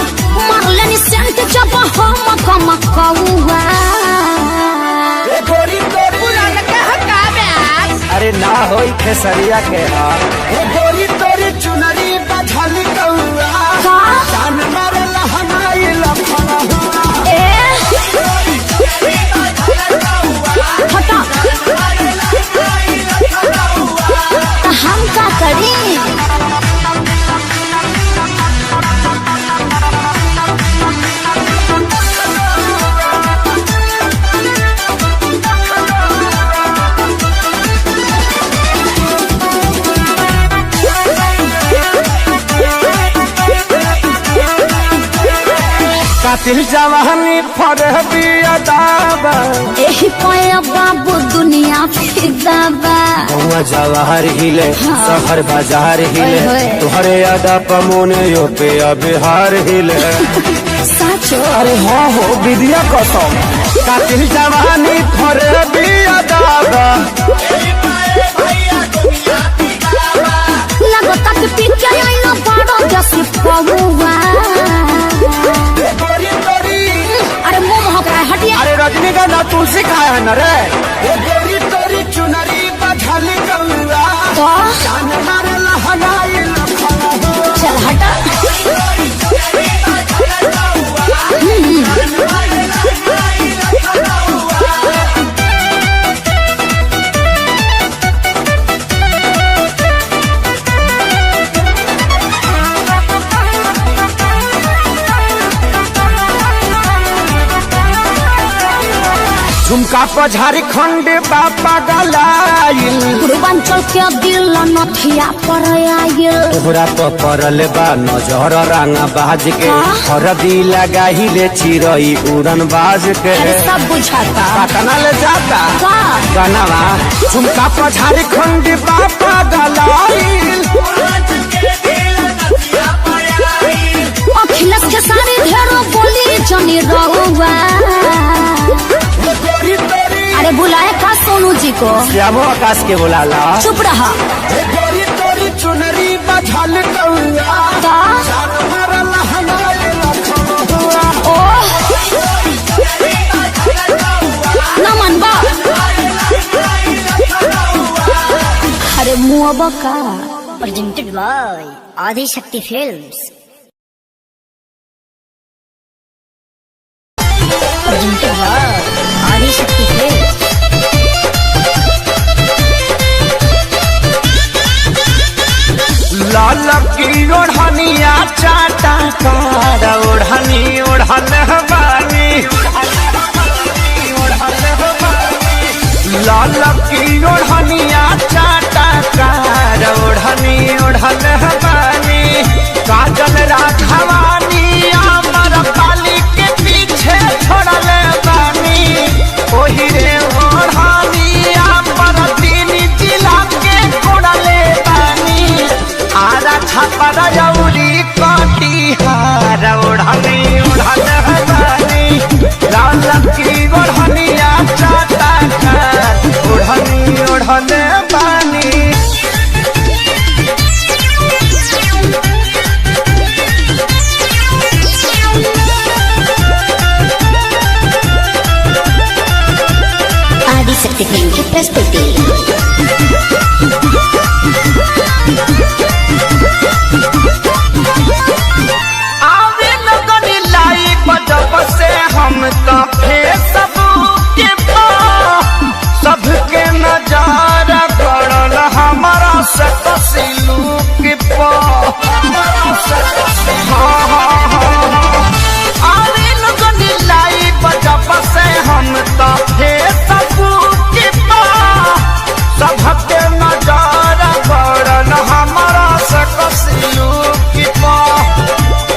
मारलेनी सेंट जब हम कम कौआ गोरी तो पुरान का हकाबे अरे अरे ना होई खेसरिया के हार। ए गोरी तोरी चुनरी बझल कौआ जान मारला हमारी लखना हटा हम का करी कातिल जवानी फरहबी अदाबा एही पाया बाबू दुनिया फिदाबा गौवा जवाहर हिले शहर बाजार हिले तुहरे अदा पमोने यो पे बिहार हिले साचो अरे हाँ हो विद्या कसम कातिल जवानी फरहबी अदाबा लगता कि पीछे आई ना बड़ा जैसे पहुआ अरे मुंह महक रहा है हटिया अरे रजनीगंधा तुलसी खाया है न रे गोरी तोरी चुनरी बझल कौआ जान मारला हमारी लखना चल हटा झुमका पर झारखंड बापा गलाइल पूर्वांचल के दिल नथिया पर आयल तोहरा पर पड़ल बा नजर रंगा बाज के हरदी लगाहिले चिरई उड़न बाज के अरे सब बुझाता पटना ले जाता का गनवा झुमका पर झारखंड बापा गलाइल अखिलेश के सारे ढेरों बोली जनी रहुआ अरे बुलाए का सोनू जी को श्यामो आकाश के बुलाला चुप रहा गोरी तोरी चुनरी बझल कौआ जान मारला हमारी लखना ओ नमन बा अरे मुआ का presented by Adi Shakti Films. Presented by Adi Shakti Films. लाल की ओढ़निया चाटा कार ओढ़नी ओढ़ल हवानी लाल की ओढ़निया चाटा कार ओढ़नी ओढ़ल हवानी काजल राघवानी अमर पाली के पीछे छोड़ल बानी ओही रे ओढ़नी अमर तीन जिला के कोड़ले बानी आरा छापर जौरी कटिहार ओढ़नी ओढ़ल हवानी लाल की ओढ़निया चाटा कार ओढ़नी ओढ़ल बानी Adi Shakti Films की प्रस्तुति आवे लगनी लाई बजब से हम तो फेसबुक के सबके नजारा पड़ल हमारा से तस्लूक पे आवे लगनी लाई बजब से हम तो फेसबुक के सबके नजारा पड़ल हमारा से तस्लूक पे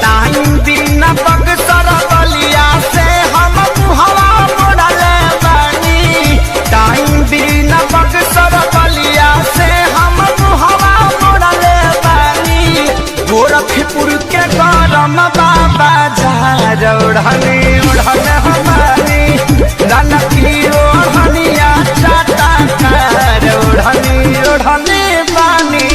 टाइम दिन बक्सर बलिया से हम हवा मोड़ल बानी टाइम दिन बक्सर बलिया से हम हवा मोड़ल बानी गोरखपुर के गरम बाबा झार ओढ़नी ओढ़ल हमारी लाल की ओढ़निया चाटा कार ओढ़नी ओढ़नी बानी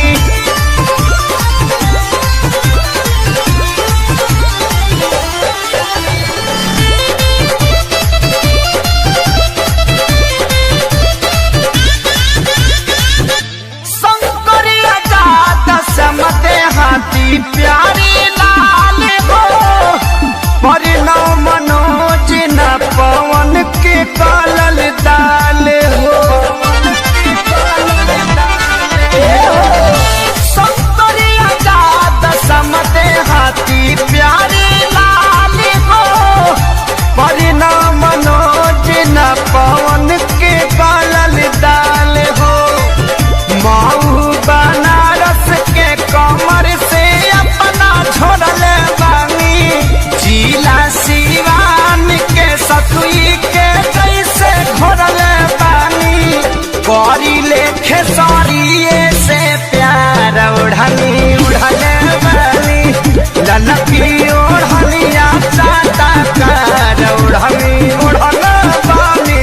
की ओढ़निया चाटा कर ओढ़नी ओढ़न बानी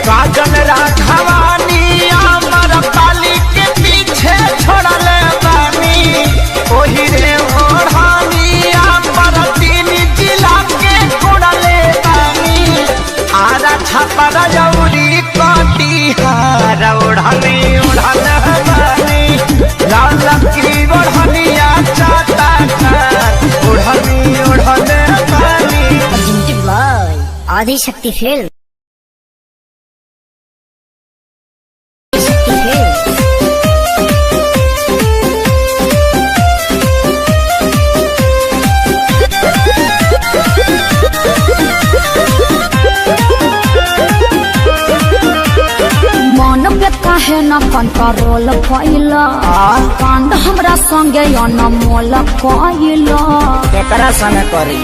काजल राघवानी अमर पाली के पीछे छोड़ल बानी ओही रे ओढ़नी अमर तीन जिला के छोड़ल बानी आरा छपर जौरी कटिहार ओढ़नी ओढ़न बानी लाल की ओढ़निया चाटा कर ओढ़नी ओढ़न बानी। आदिशक्ति फिल्म। काहे न कंट्रोल कइला कांड हमरा संगे अनमोल कइला एकरा संगे करी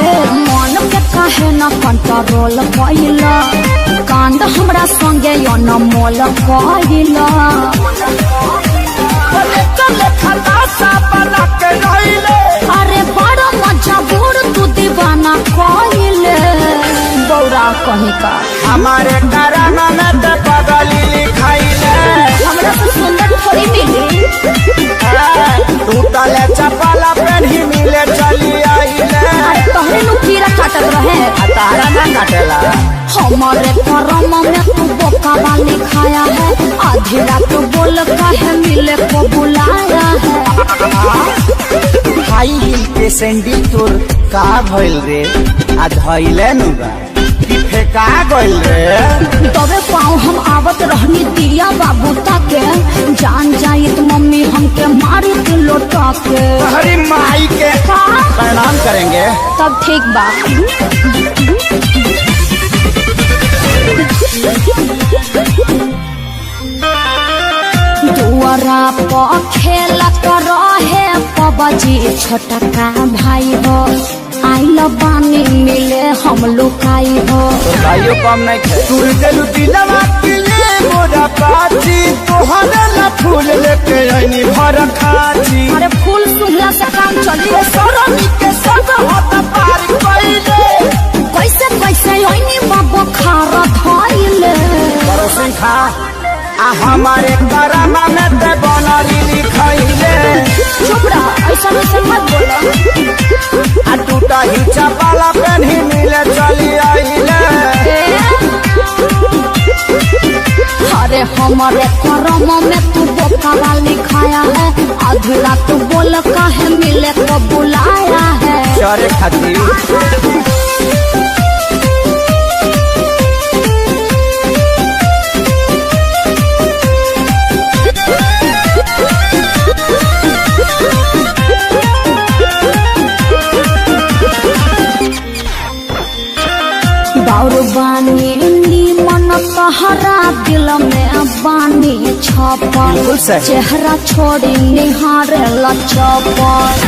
ए मन के काहे न कंट्रोल कइला कांड हमरा संगे अनमोल कइला अरे बड़ा मजबूर तू दीवाना कइले बौरा कहीं का हमारे कराना में ते पगली लिखाइले हमरा से सुंदर थोड़ी मिली तू तले चपला पेन्ही मिले चली आइले अरे तोहरे नु कीड़ा काटत रहे तारा ना काटेला हमारे करम में तू बोका वाली खाया है आधी रात बोल काहे मिले को बुलाया है हाई हिल के सैंडल तोर का भइल रे आ धइले नु बा फेंका गइल रे तबे पाँव हम आवत रहनी दिया बाबू ताके जान जाई तो मम्मी हमके मारी तू लोटा के हरी माई के प्रणाम करेंगे तब ठीक बा दुआरा पर खेलत रहे पबजी छोटा का भाई हो आइल बानी मिले हम लुकाई हो भाइयों कम नहीं थे तू दिलु दिलवा के लिए मोरा पाची तोहरे ला फूल लेके आईनी भर खाची अरे फूल सुंघला से काम चली सरनी के सब हाथ पार कइले कैसे कैसे आईनी बाबू खारा धइले परोसन खा आ हमारे करामा में ते बनरी लिखाइले चुप रहा ऐसा वैसा मत बोलो आ टूटा ही चपला पेन्ही मिले चली आइले अरे हमारे करम में तू बोका वाली खाया है आधी रात बोल काहे मिले को बुलाया है चरे खातिर बाउर बानी मन तहरा दिल में बानी छपल चेहरा छोड़ी निहारे लचपल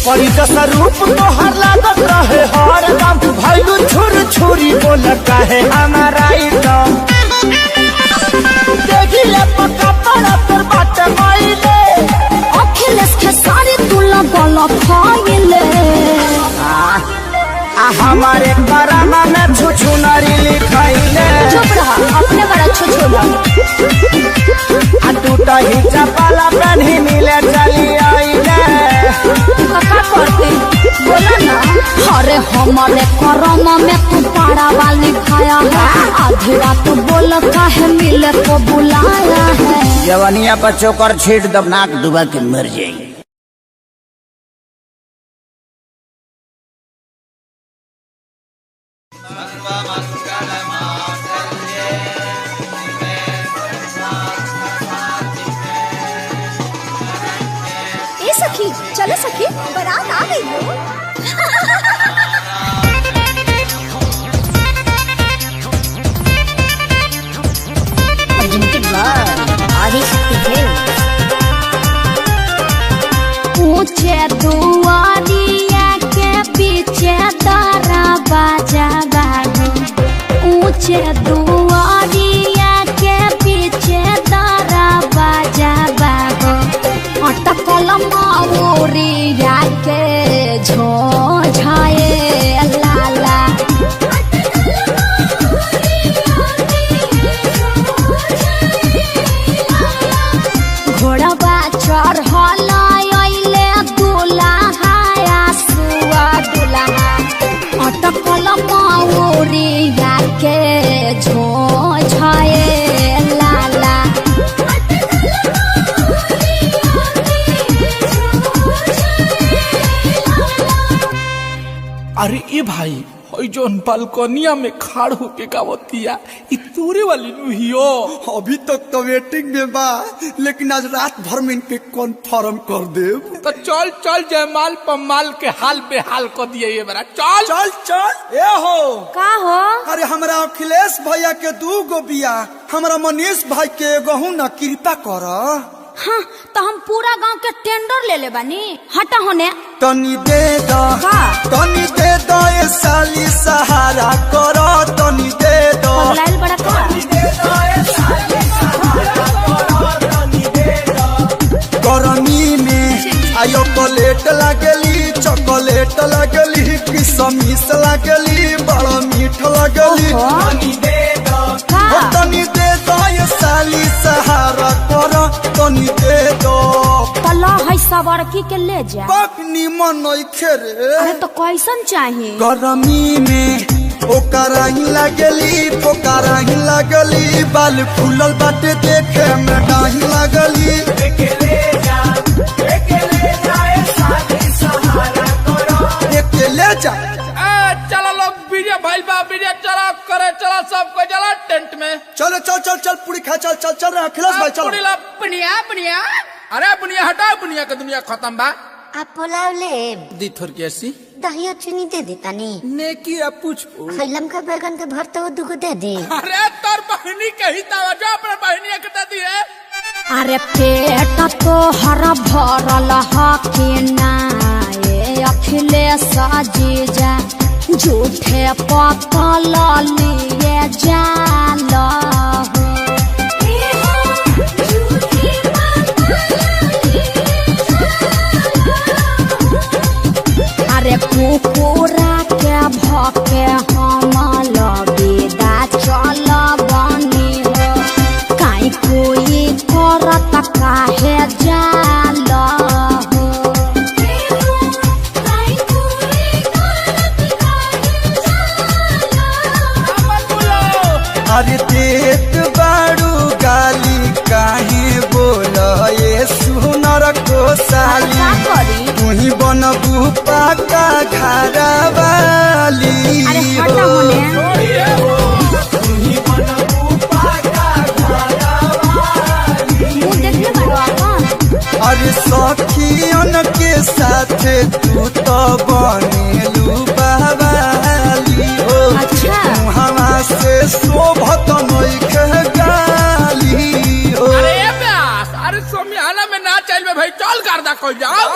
परी का रूप तोहर लागत रहे हर दम भइलु छुर छुरी बोल काहे हमारा एकदम देखिले पक्का पड़ा पर बात माइले अखिलेश के सारी तू लगल फाइले हमारे करामा में छुछु नारी लिखाइले चुप रहा अपने बड़ा छुछुला आ टूटा ही चपला पेन्ही मिले चली आइले का करते बोला ना अरे हमारे करम में तू पाड़ा वाली खाया है आधी रात बोल काहे मिले को बुलाया है जवनिया पर चोकर छीट दब नाक डुबा के मर जाएगी। ए सखी चलो सखी बारात आ गई हो ऊंचे दुआरिया के पीछे तारा बाजा बागो ऊंचे दुआरिया के पीछे तारा बाजा बागो अटकल माऊरी ए लाला। अरे ए भाई जोन बालकोनिया में खाड़ होके गावतिया इ तोरे वाली नुहियो। अभी तक तो वेटिंग में बा, लेकिन आज रात भर में इनके कन्फर्म कर दे। तो चल चल जयमाल पमाल के हाल बेहाल कर दिए ये बरा। चल चल चल। ए हो का हो? अरे हमरा अखिलेश भैया के 2 गो बिया, हमरा मनीष भाई के एगो हूं ना, कृपा कर। हाँ तो हम पूरा गांव के टेंडर ले ले बानी। हटा होने तनी दे दो, तनी दे दो ये साली सहारा करो, तनी दे दो। लाइल बड़ा का गरमी में आयो चॉकलेट लागली, चॉकलेट लागली, किशमिश लागली, बड़ा मीठ लागली। तनी दे दो, तनी दे दो ये साली सहारा करो, तनी दे दो। तला है सवारकी के ले जा। पकनी मन नइखे रे। अरे तो कैसन चाहिए? गरमी में ओकरा ही लागली, पोकरा ही लागली, बाल फूलल बाटे देखे में डाही लागली। एके ले जा ए साली सहारा करो, एके ले जा। चलो लोग वीडियो भाई बा वीडियो चला करे, चला सबको चला टेंट में। चलो चल चल चल पूरी खा, चल चल चल रहा खिलास भाई चलो। पूरी ला बुनिया बुनिया। अरे बुनिया हटाओ, बुनिया का दुनिया खत्म बा। आप पुलाव ले दी थोर की ऐसी दही चीनी दे देता नी। नेकी अब पूछ खैलम का बैगन के भरते वो दुगो दे दे। अरे तोर बहनी कही तावा जो अपने बहनी के दी है। अरे पेट तो हरा भरल हकी ना ये अखिलेश जीजा, झूठे पतल लिए जाल। अरे कुकुरा के भके हम लबेदा चल बनी हो, काई कोई करत काहे जाल हो। अरे देत बाड़ू गाली काहे बोल ये सुनर को साली, तुही बनबू पाका घरा वाली। अरे हटा होने तुही बनबू पाका घरा वाली। मुंह देखने बाड़ू अपन। अरे सखियन के साथ तू तो बनेलू बवाली हो। अच्छा हवा से शोभत नइखे गाली हो। अरे प्यास, अरे सोमियाना में ना चल में भाई चल करदा कोई जाओ।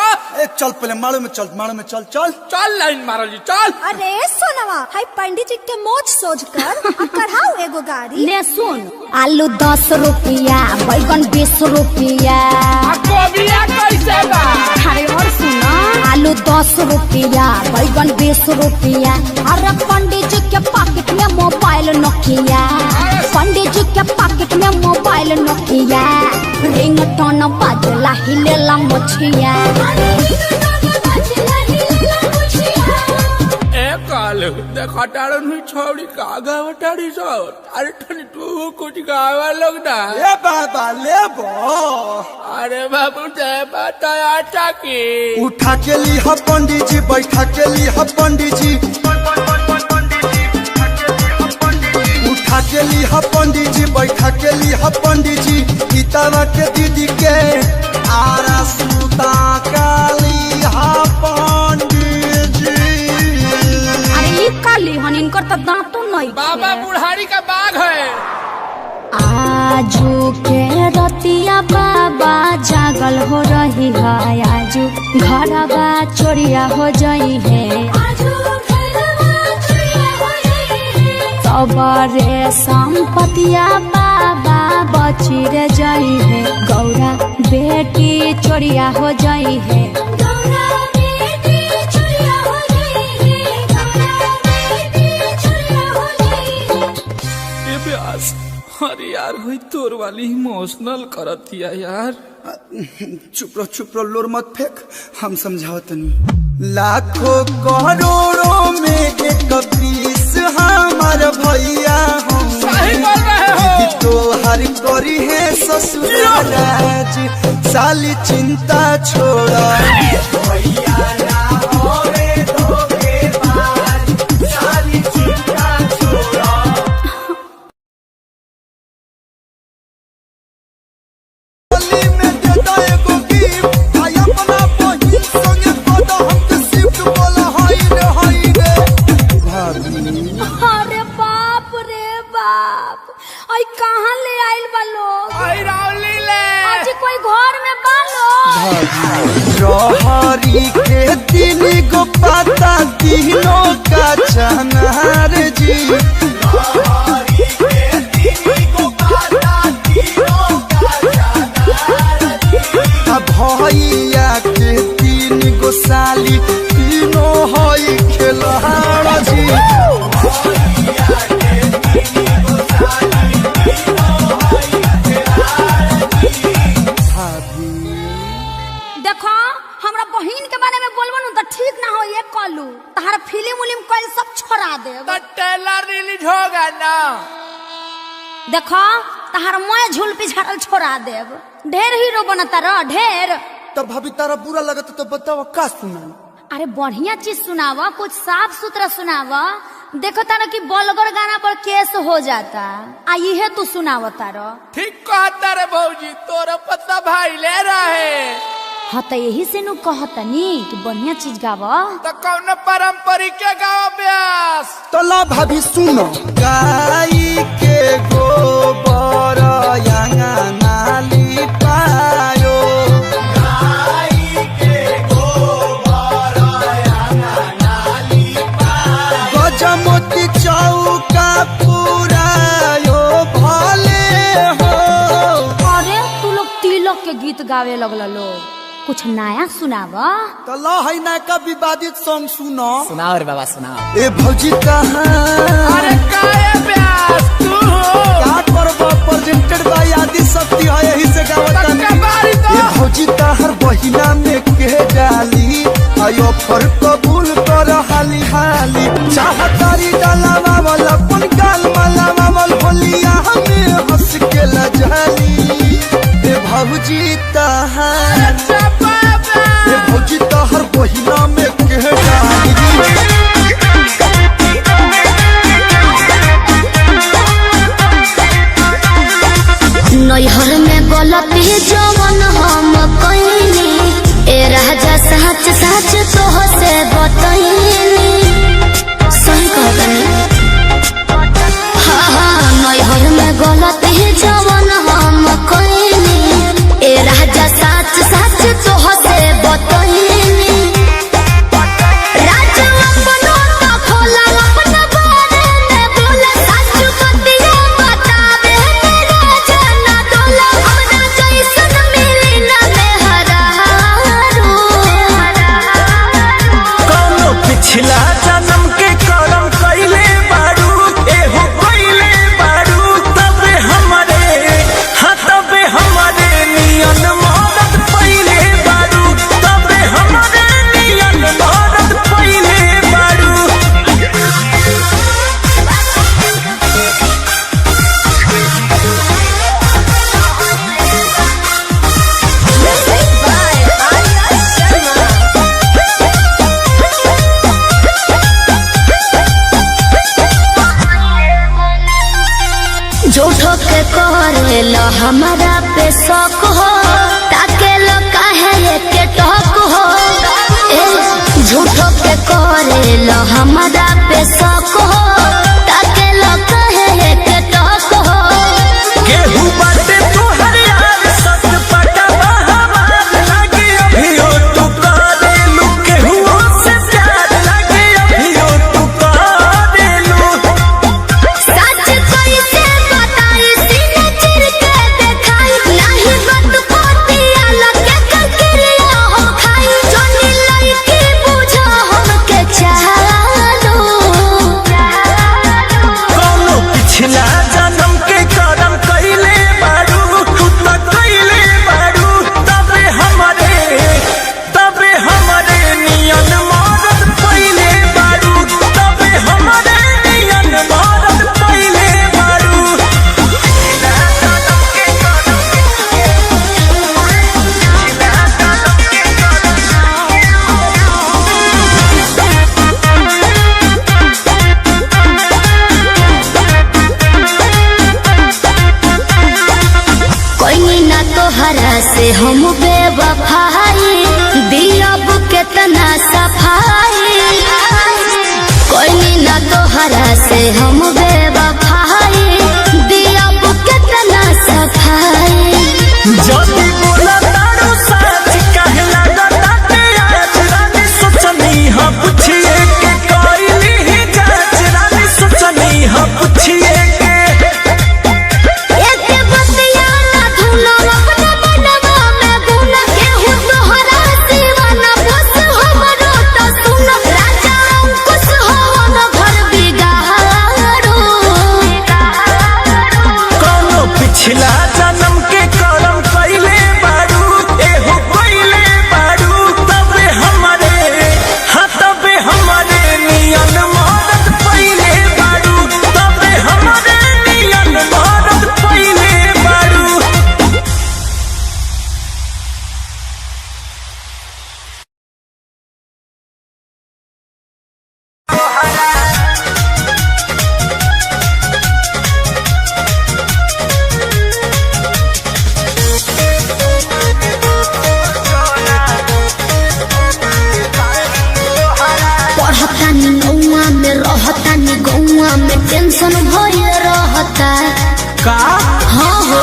ए चल पहले मारो में चल, मारो में चल चल चल लाइन मारो जी चल। अरे सोनवा हाय पंडित जी के मोच सोच कर कराओ एगो गाड़ी। ले सुन, आलू 10 रुपया, बैगन 20 रुपया। गोबिया कैसे बा? अरे और सुनो, आलू 10 रुपया, बैगन 20 रुपया। अरे पंडित जी के पॉकेट में मोबाइल नोकिया, पंडित जी के पॉकेट में मोबाइल नोकिया, रिंगटोन बाजला हिलेला मछिया। काल देखा टाड़न हुई छोड़ी का गावटाड़ी सो। अरे ठनी तू कुछ गावा लोग ना। ए बाबा ले बो। अरे बाबू दे बताया टाकी। उठा के ली ह पंडित जी, बैठा के ली ह पंडित जी, उठा के ली ह पंडित जी, बैठा के ली ह पंडित जी। गीतावा के दीदी के आरा सुता काली ह पंडित जी। अरे काली हन इनकर तो दांतों नहीं। बाबा बुढ़ारी का बाग है। आजू के रतिया बाबा जागल हो रही है, आजू घरवा चोरिया हो जाई है, सबरे संपतिया बाबा बची रे जाई है, गौरा बेटी चोरिया हो जाई है। अरे यार हुई तोर वाली इमोशनल करतिया यार। चुप रहो लोर मत फेंक, हम समझावत नहीं। लाखों करोड़ों में एक पीस हमार भैया हम। सही बोल रहे हो। दीदी तो हर कोरी है ससुराराज साली चिंता छोड़ा भैया ना होवे धोखेबाज साली चिंता छोड़ा। गली में देता एगो गिफ्ट आई अपना बहिन संगे पता हमके शिफ्ट बोला हाय रे भाभी। अरे बाप रे बाप, आई कहाँ ले आइल बा लोग? आई रावली ले आज कोई घर में बा लोग? रहरी के तीन गो पाता तीनों का चनार जी रहरी के तीन गो पाता तीनों का चनार जी भैया के तीन गो साली तीनों हई खिलाड़ जी भैया के तीन गो साली तीनों हई खिलाड़ जी। भाभी देखो हमरा बहिन के बारे में बोलबो न तो ठीक ना हो, ये कलू तहार फिल्म उलिम कल सब छोड़ा दे। तो ट्रेलर रिलीज होगा ना। देखो तहार मैं झूल पिछाड़ल छोड़ा देब। ढेर हीरो बनता रह ढेर। तो भाभी तारा बुरा लगता तो बताओ का सुना। अरे बढ़िया चीज सुनावा, कुछ साफ सुथरा सुनावा। देखो तारा कि बलगर गाना पर केस हो जाता, आ ये तू सुनावा तारा। ठीक कहता रे भौजी, तोरा पता भाई ले रहे। हाँ तो यही से नु कहतनी कि बढ़िया चीज गावा। तो कौन पारंपरिक के गावा ब्यास। तो ला भाभी सुनो गाय के गोबर अंगना लिपायो गाय के गोबर अंगना लिपायो गजमोती चौका पुरायो भले हो। अरे तू लोग तिलक के गीत गावे लगल लोग, कुछ नया सुनावा। तो ला है ना का विवादित सॉन्ग सुनो। सुनाओ रे बाबा सुनाओ। ए भौजी कहाँ अरे काहे ब्यास तू क्या करबो प्रेजेंटेड बाय आदि शक्ति है यही से गावतन। ए भौजी ताहर बहिना में के डाली आयो फर कबूल कर हाली हाली चाहतारी डालावा वाला अपन गाल मालावा वाल होलिया हमें हंस के लजाली। ए भौजी ताहर ए भौजी ताहर बहिना में के डाली नैहर में गलती जवन हम कइनी ए राजा सच सच तोह से बतइनी। सही कहतनी हाँ नैहर में गलती जवन हम कइनी ए राजा सच सच तोह से बतइनी। राजा अपनो तो खोला अपना बारे में बोला सच बतिया बतावे राजा ना डोला हमरा जैसन मिली ना मेहरारू। कौनो पिछला जन्म के करम कइले बारू एहो कइले बारू तबे हमरे हाँ तबे हमरे नियन मदद पइले बारू तबे हमरे नियन मदद पइले बारू। झूठो के करेला हमारा पे शौक हो ताके लो काहे के टोक हो। ए झूठो के करेला हमारा पे शौक हो ताके लो काहे के टोक हो। केहू बाटे तोहर यार सत पटवा हमार लागे अभियो तू करेलू केहू से प्यार लागे अभियो तू करेलू। सच कैसे बताई सीने चिर के देखाई नहीं बत पोतिया लगे ककरिया हो खाई जोनी लड़की बुझो हमके चालो। से हम बेवफाई दिलब केतना सफाई कोई ना तोहरा से हम बेवफाई दिलब केतना सफाई जल्दी बोला तारू सच कहे लगा ताते आज रानी सोचनी हा पूछिए के कोई ही जांच रानी सोचनी हा पूछिए पिछला जन्म के कर्म कइले बारू एहो कइले बारू तबे हमरे हाँ तबे हमरे नियन मदद पइले बारू तबे हमरे नियन मदद पइले बारू पढ़तानी नौआ में रहतानी गौआ में टेंशन भइल रहता का हाँ हो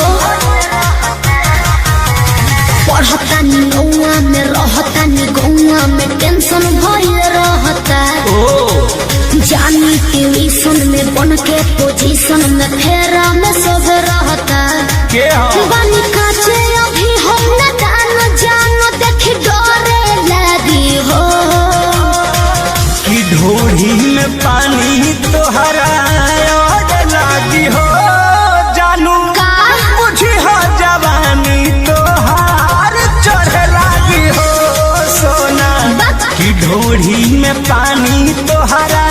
पढ़तानी नौआ में रहतानी गौआ में टेंशन भइल रहता जानी ट्यूशन में बन के पोजीशन में फेरा में सब रहता के हो बानी काचे अभी हम न जानो देखी डरे लगी हो कि ढोरी में पानी तोहरा और लागी हो जानू का बुझी हो जवानी तोहार चढ़े लागी हो सोना कि ढोरी में पानी तोहरा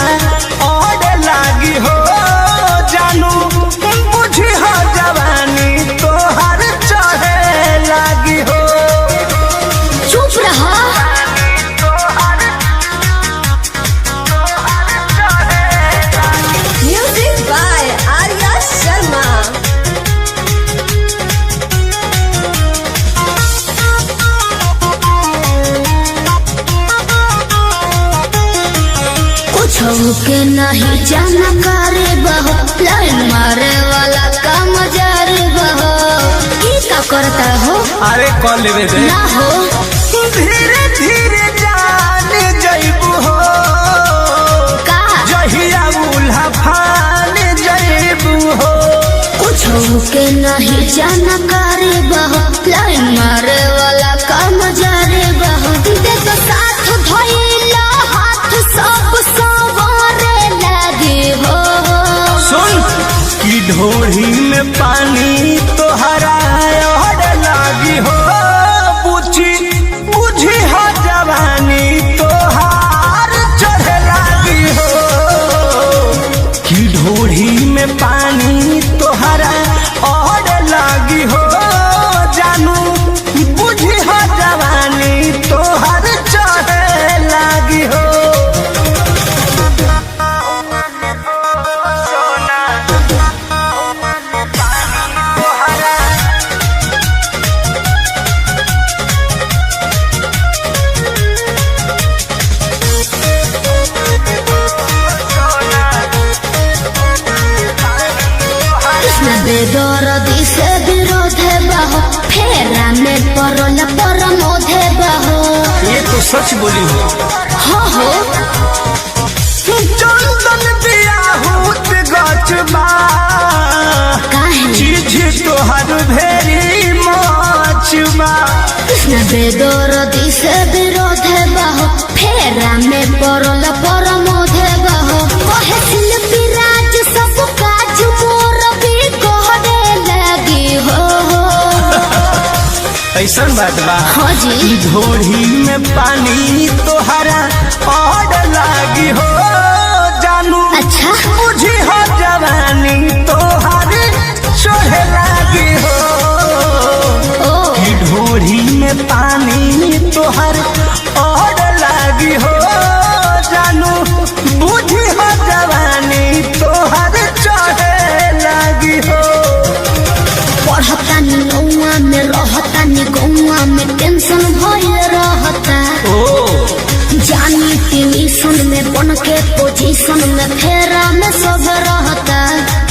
और लागी हो जानू बुझी हो जवानी तोहार चढ़े लागी हो चुप रहा म्यूजिक बाय आर्या शर्मा। कुछ के नहीं जाना करे बहो लाइन मारे वाला काम जारी बहो की का करता हो अरे कॉल लेवे दे ना हो धीरे धीरे जान जइबू हो का जहिया उल्हा फान जइबू हो कुछ के नहीं जाना करे बहो लाइन मारे वाला काम जारी बहो देखो साथ धइला हाथ सब सवारे लगे हो सुन कि ढोरी में पानी तोहरा और लागी हो बुझी हो जवानी तोहार चढ़े लागी हो कि ढोरी में पानी तोहरा और लागी हो जानू बुझी हो जवानी तोहार चढ़े लागी हो बेदर्दी से विरोध बहो फेरा में परल परमोध बहो ये तो सच बोली हो हो चंदन दिया होत गचबा काहे चीज तोहर भेरी मचबा कृष्ण बेदर्दी से विरोध बहो फेरा में परल परमोध बहो कहे शिल्पी राज सब काज मोर भी कहने लगी हो ऐसन बात बा हाँ जी ढोरी में पानी तोहरा और लागी हो जानू अच्छा बुझी हो जवानी तोहर चढ़े लागी हो ढोरी में पानी तोहर और लागी हो जानू बुझी हो जवानी तोहर चढ़े लागी हो पढ़तानी नौआ गौआ में रहता नी गौआ में टेंशन भइल रहता जानी टेंशन में बन के पोजीशन में फेरा में सब रहता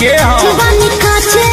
के बानी काचे